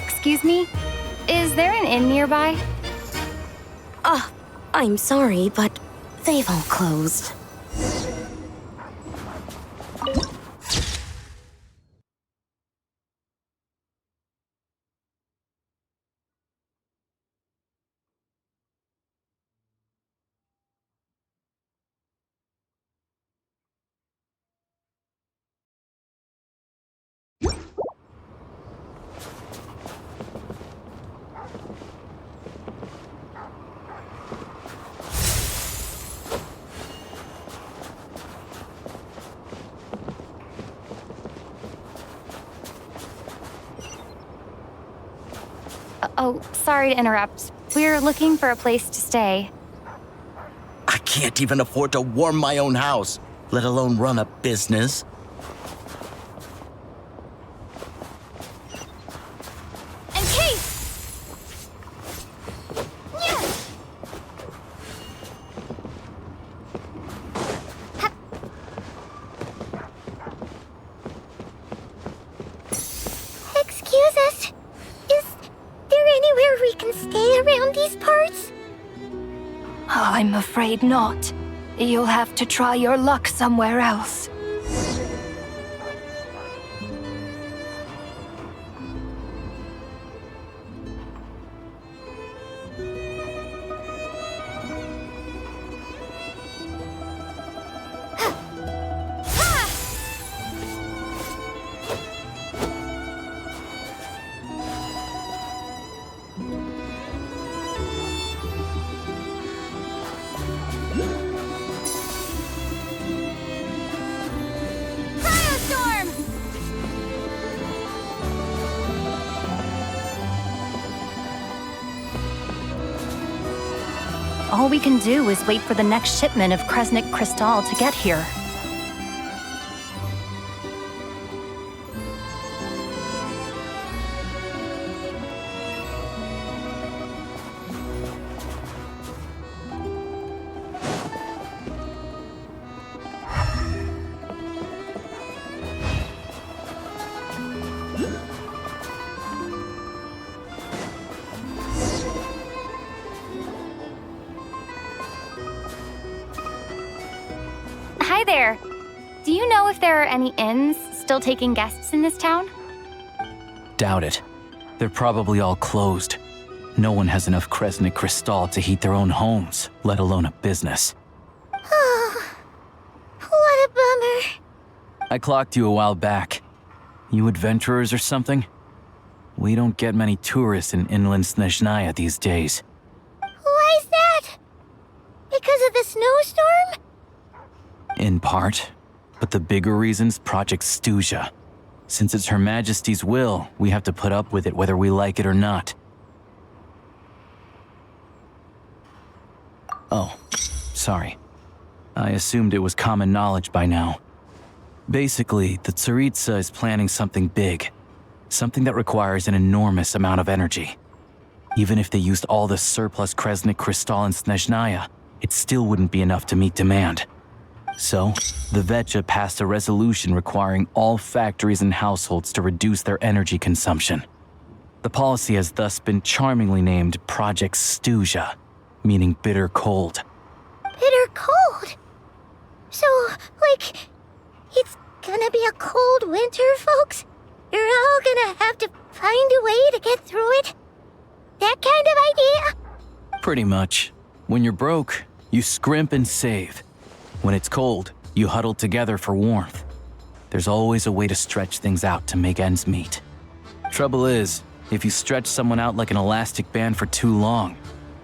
Excuse me? Is there an inn nearby? I'm sorry, but they've all closed. Oh, sorry to interrupt. We're looking for a place to stay. I can't even afford to warm my own house, let alone run a business. And Kate! Excuse us. Is there anywhere we can stay around these parts? I'm afraid not. You'll have to try your luck somewhere else. All we can do is wait for the next shipment of Kresnik Crystal to get here. Hi there. Do you know if there are any inns still taking guests in this town? Doubt it. They're probably all closed. No one has enough Kresnik Crystal to heat their own homes, let alone a business. Oh, what a bummer. I clocked you a while back. You adventurers or something? We don't get many tourists in inland Snezhnaya these days. Why's that? Because of the snowstorm? In part. But the bigger reason's Project Stuja. Since it's Her Majesty's will, we have to put up with it whether we like it or not. Oh, sorry. I assumed it was common knowledge by now. Basically, the Tsaritsa is planning something big. Something that requires an enormous amount of energy. Even if they used all the surplus Kresnik Crystal in Snezhnaya, it still wouldn't be enough to meet demand. So, the Vetja passed a resolution requiring all factories and households to reduce their energy consumption. The policy has thus been charmingly named Project Stuja, meaning bitter cold. Bitter cold? So, like, it's gonna be a cold winter, folks? You're all gonna have to find a way to get through it? That kind of idea? Pretty much. When you're broke, you scrimp and save. When it's cold, you huddle together for warmth. There's always a way to stretch things out to make ends meet. Trouble is, if you stretch someone out like an elastic band for too long,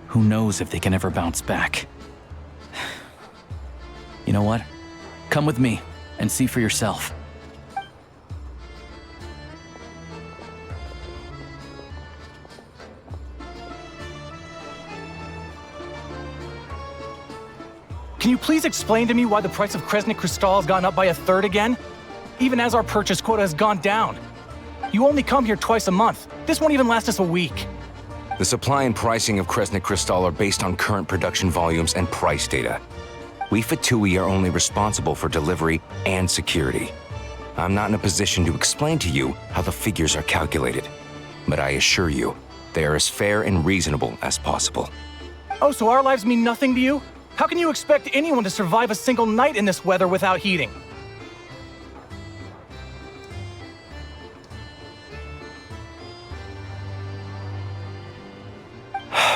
who knows if they can ever bounce back. You know what? Come with me and see for yourself. Can you please explain to me why the price of Kresnik Crystal has gone up by 1/3 again? Even as our purchase quota has gone down. You only come here twice a month. This won't even last us a week. The supply and pricing of Kresnik Crystal are based on current production volumes and price data. We Fatui are only responsible for delivery and security. I'm not in a position to explain to you how the figures are calculated. but I assure you, they are as fair and reasonable as possible. Oh, so our lives mean nothing to you? How can you expect anyone to survive a single night in this weather without heating?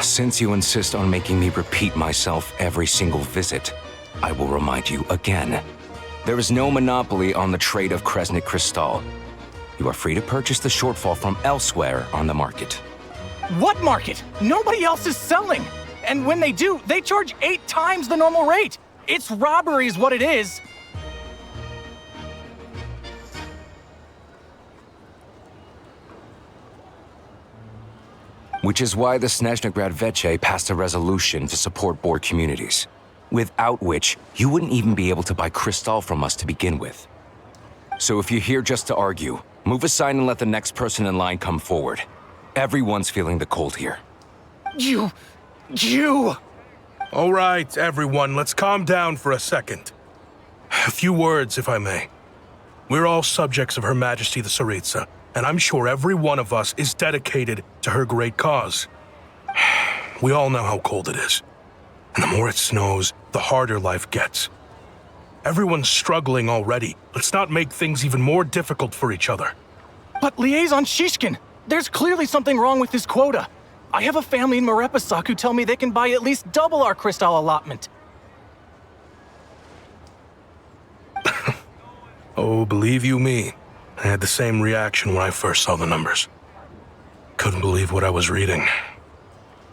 Since you insist on making me repeat myself every single visit, I will remind you again. There is no monopoly on the trade of Kresnik Crystal. You are free to purchase the shortfall from elsewhere on the market. What market? Nobody else is selling! And when they do, they charge 8 times the normal rate! It's robbery is what it is! Which is why the Snezhnegrad Veche passed a resolution to support board communities, without which you wouldn't even be able to buy Crystal from us to begin with. So if you're here just to argue, move aside and let the next person in line come forward. Everyone's feeling the cold here. You... All right, everyone, let's calm down for a second. A few words, if I may. We're all subjects of Her Majesty the Tsaritsa, and I'm sure every one of us is dedicated to her great cause. We all know how cold it is. And the more it snows, the harder life gets. Everyone's struggling already. Let's not make things even more difficult for each other. But Liaison Shishkin, there's clearly something wrong with this quota. I have a family in Marepasak who tell me they can buy at least double our crystal allotment. Oh, believe you me, I had the same reaction when I first saw the numbers. Couldn't believe what I was reading.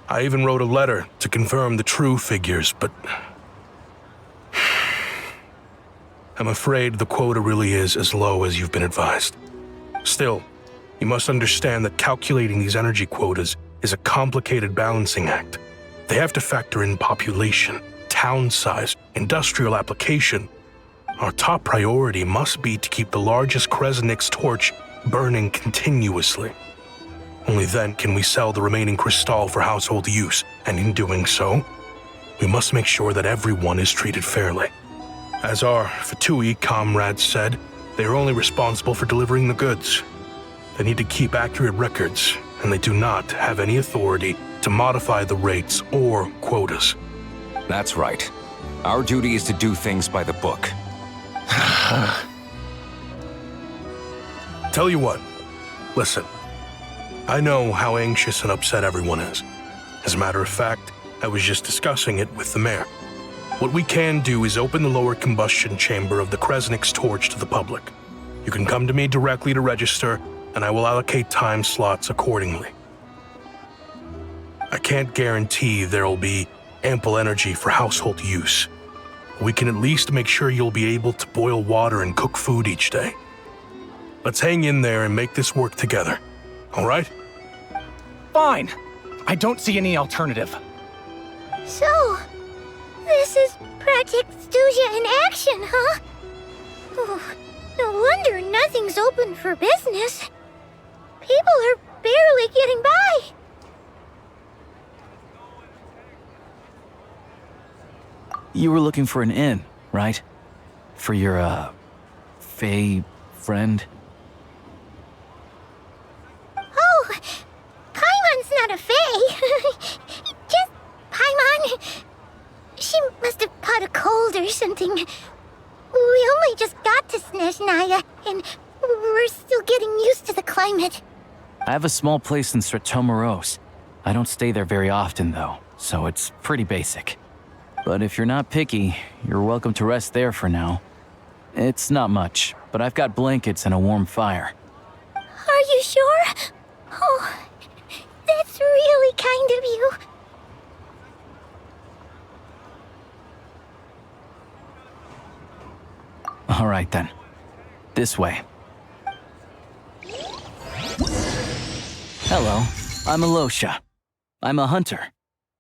I even wrote a letter to confirm the true figures, but I'm afraid the quota really is as low as you've been advised. Still, you must understand that calculating these energy quotas is a complicated balancing act. They have to factor in population, town size, industrial application. Our top priority must be to keep the largest Kresnik's torch burning continuously. Only then can we sell the remaining crystal for household use, and in doing so, we must make sure that everyone is treated fairly. As our Fatui comrades said, they are only responsible for delivering the goods. They need to keep accurate records, and they do not have any authority to modify the rates or quotas. That's right. Our duty is to do things by the book. Tell you what, listen. I know how anxious and upset everyone is. As a matter of fact, I was just discussing it with the mayor. What we can do is open the lower combustion chamber of the Kresnik's torch to the public. You can come to me directly to register, and I will allocate time slots accordingly. I can't guarantee there will be ample energy for household use. We can at least make sure you'll be able to boil water and cook food each day. Let's hang in there and make this work together, all right? Fine. I don't see any alternative. So, this is Project Studia in action, huh? Oh, no wonder nothing's open for business. People are barely getting by. You were looking for an inn, right? For your, Fae friend? Oh, Paimon's not a fae. Just Paimon. She must have caught a cold or something. We only just got to Snezhnaya, and we're still getting used to the climate. I have a small place in Stratomaros. I don't stay there very often, though, so it's pretty basic. But if you're not picky, you're welcome to rest there for now. It's not much, but I've got blankets and a warm fire. Are you sure? Oh, that's really kind of you. All right, then. This way. Hello, I'm Alosha. I'm a hunter.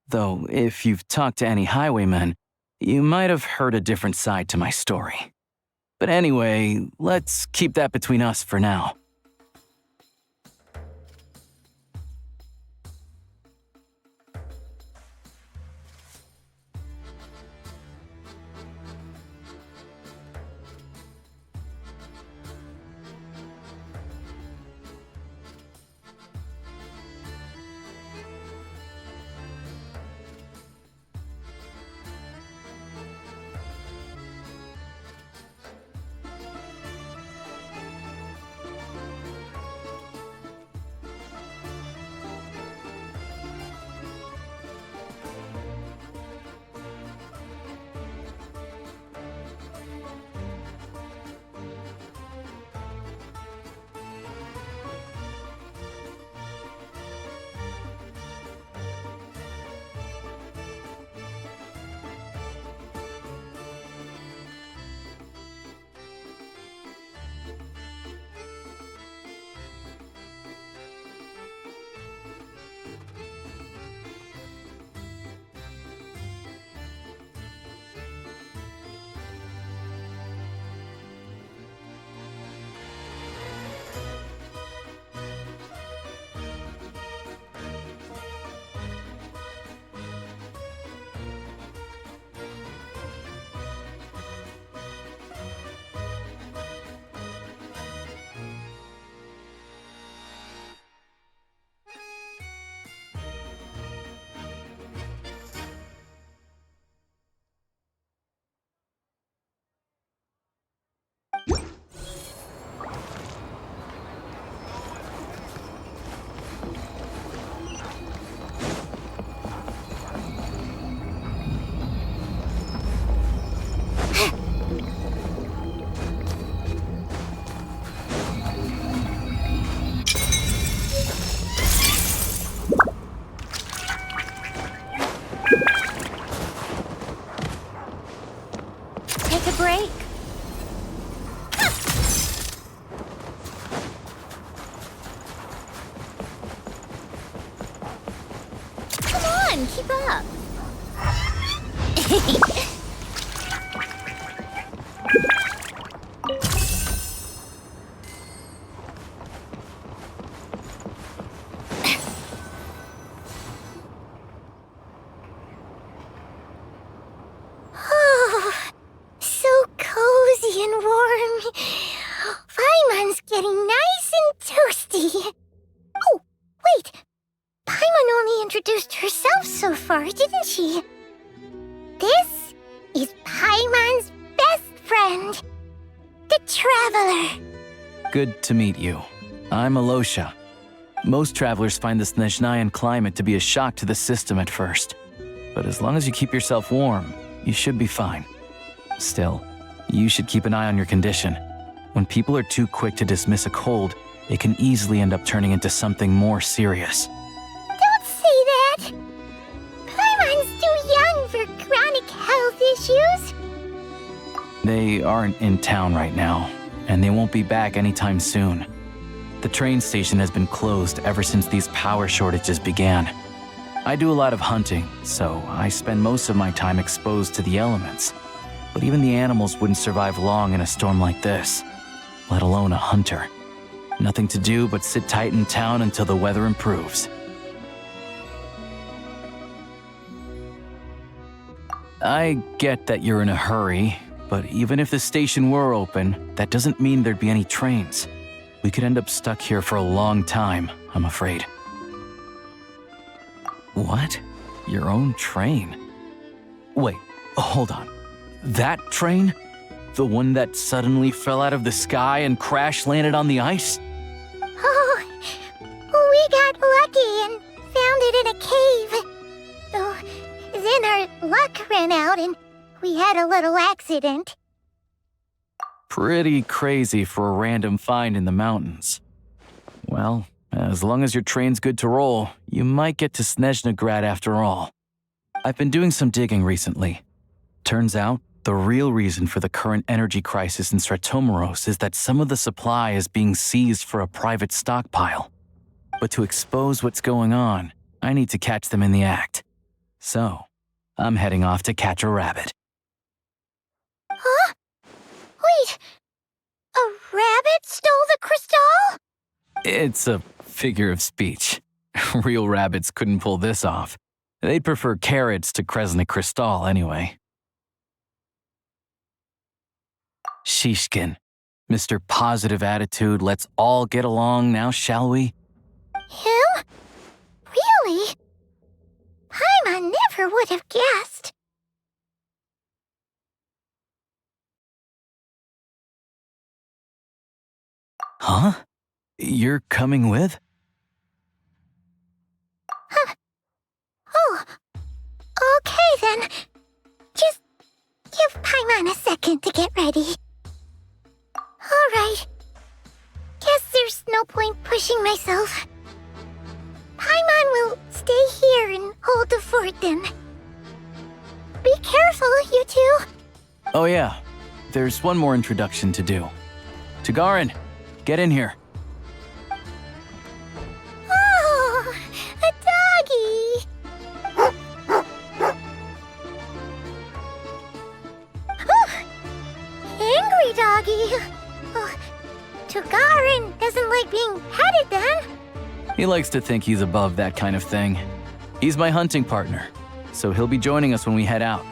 Though, if you've talked to any highwaymen, you might have heard a different side to my story. But anyway, let's keep that between us for now. on, keep up. Oh, so cozy and warm. Paimon's getting nice and toasty. Oh, wait. Paimon only introduced herself so far, didn't she? This is Paimon's best friend, the Traveler. Good to meet you. I'm Alosha. Most travelers find the Snezhnayan climate to be a shock to the system at first. But as long as you keep yourself warm, you should be fine. Still, you should keep an eye on your condition. When people are too quick to dismiss a cold, it can easily end up turning into something more serious. Don't say that. Paimon's too young for chronic health issues. They aren't in town right now, and they won't be back anytime soon. The train station has been closed ever since these power shortages began. I do a lot of hunting, so I spend most of my time exposed to the elements. But even the animals wouldn't survive long in a storm like this, let alone a hunter. Nothing to do but sit tight in town until the weather improves. I get that you're in a hurry, but even if the station were open, that doesn't mean there'd be any trains. We could end up stuck here for a long time, I'm afraid. What? Your own train? Wait, hold on. That train? The one that suddenly fell out of the sky and crash-landed on the ice? Oh, we got lucky and found it in a cave. Oh, then our luck ran out and we had a little accident. Pretty crazy for a random find in the mountains. Well, as long as your train's good to roll, you might get to Snezhnagrad after all. I've been doing some digging recently. Turns out, the real reason for the current energy crisis in Stratomeros is that some of the supply is being seized for a private stockpile. But to expose what's going on, I need to catch them in the act. So, I'm heading off to catch a rabbit. Huh? Wait, a rabbit stole the crystal? It's a figure of speech. Real rabbits couldn't pull this off. They'd prefer carrots to Kresnik Crystal anyway. Shishkin, Mr. Positive Attitude, let's all get along now, shall we? Him? Really? Paimon never would have guessed. Huh? You're coming with? Huh. Oh, okay then. Just give Paimon a second to get ready. Alright. Guess there's no point pushing myself. Paimon will stay here and hold the fort then. Be careful, you two. Oh yeah, there's one more introduction to do. Tagarin, get in here. Oh, a doggy. Angry doggy. Oh, Tagarin doesn't like being petted then. He likes to think he's above that kind of thing. He's my hunting partner, so he'll be joining us when we head out.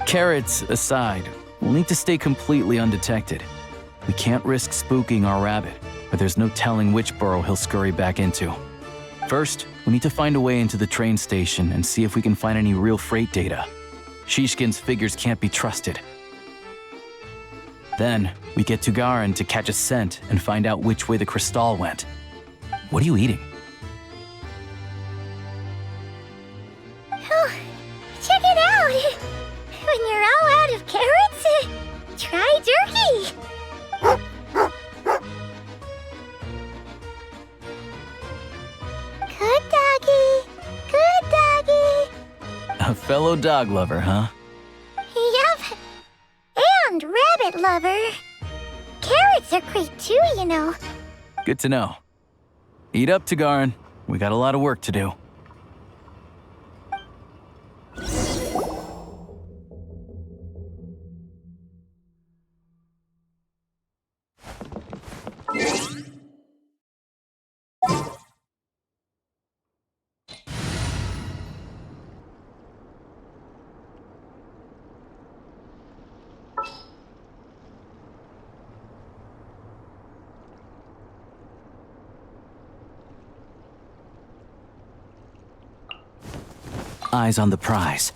Carrots aside, we'll need to stay completely undetected. We can't risk spooking our rabbit, but there's no telling which burrow he'll scurry back into. First, we need to find a way into the train station and see if we can find any real freight data. Shishkin's figures can't be trusted. Then, we get Tugarin to catch a scent and find out which way the crystal went. What are you eating? Oh, check it out! When you're all out of carrots, try jerky! Good doggy! Good doggy! A fellow dog lover, huh? Yep. And rabbit lover. Carrots are great too, you know. Good to know. Eat up, Tugarin. We got a lot of work to do. Eyes on the prize.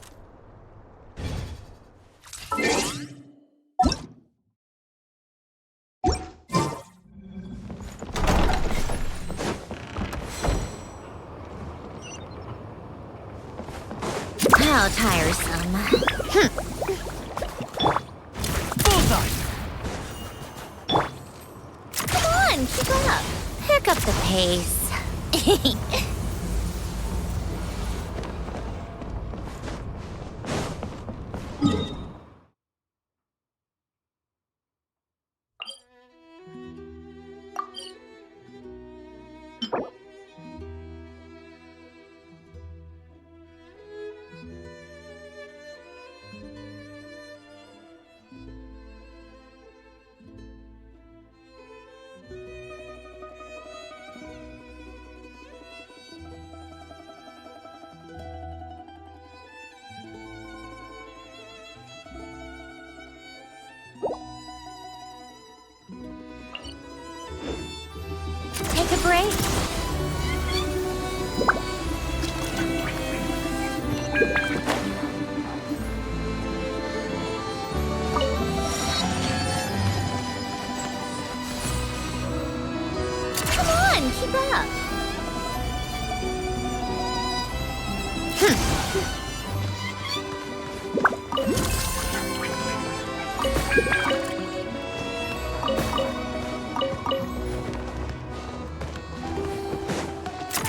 How tiresome. Bullseye! Come on, keep up. Pick up the pace. Take a break. Come on, keep up.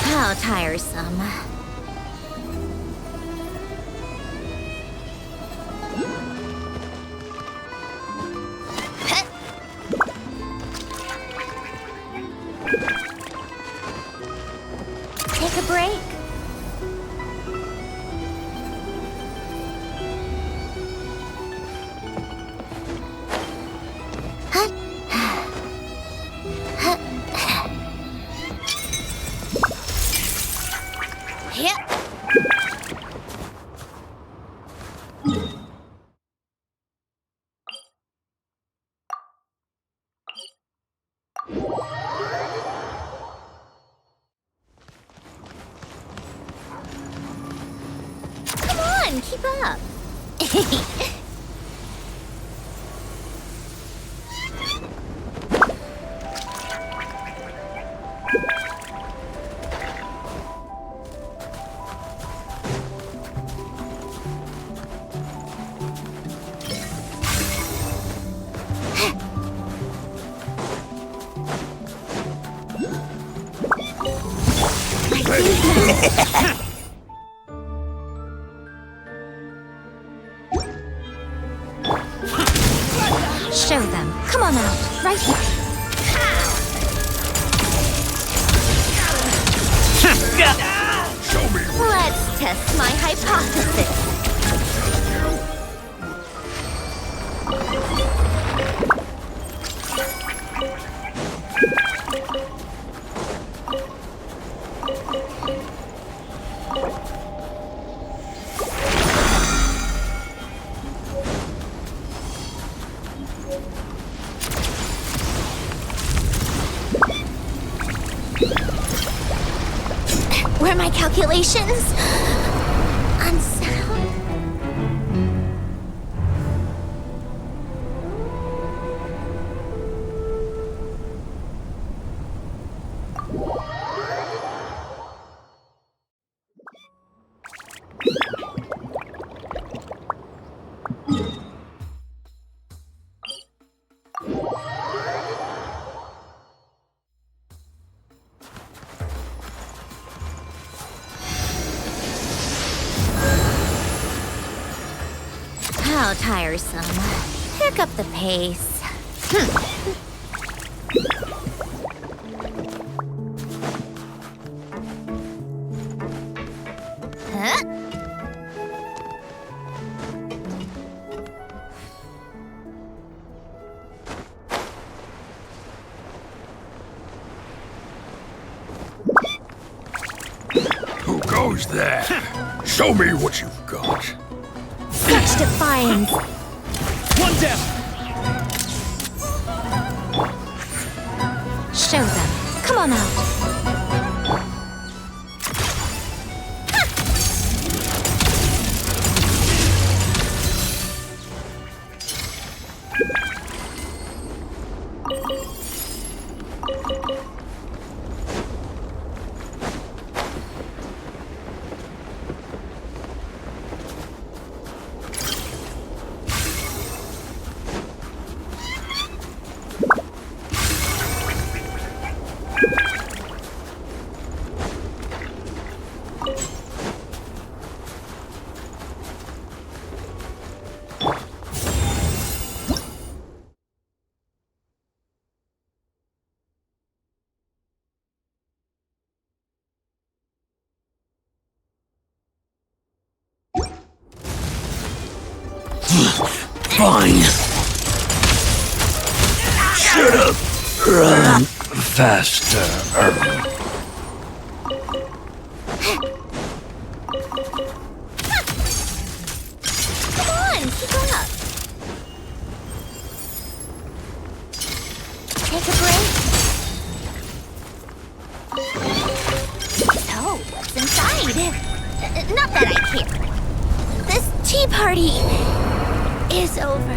How tiresome. Take a break. Yep. Come on, keep up. Show them. Come on out. Right here. Show me. Let's test my hypothesis. Were my calculations unsound? How tiresome. Pick up the pace. Huh? Who goes there? Show me what you've got. Such defiance. One down! Show them. Come on out. Fine. Should've run faster. Come on, keep up. Take a break. So, what's inside? Not that I care. This tea party is over.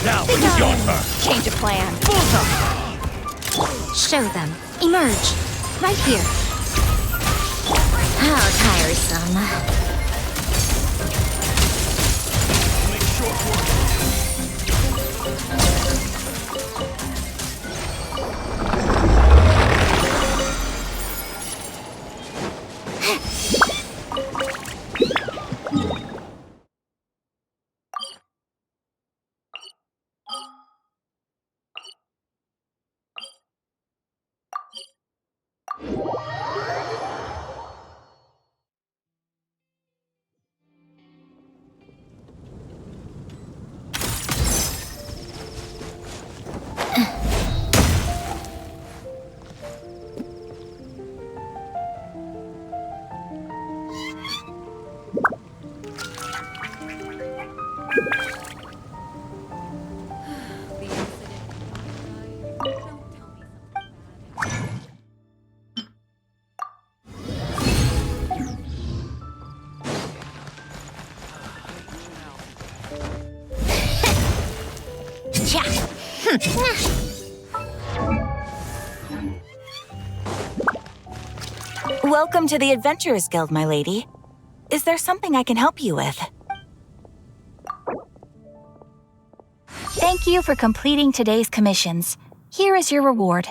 Now, it's your turn. Change of plan. Show them. Emerge. Right here. How tiresome. Welcome to the Adventurers Guild, my lady. Is there something I can help you with? Thank you for completing today's commissions. Here is your reward.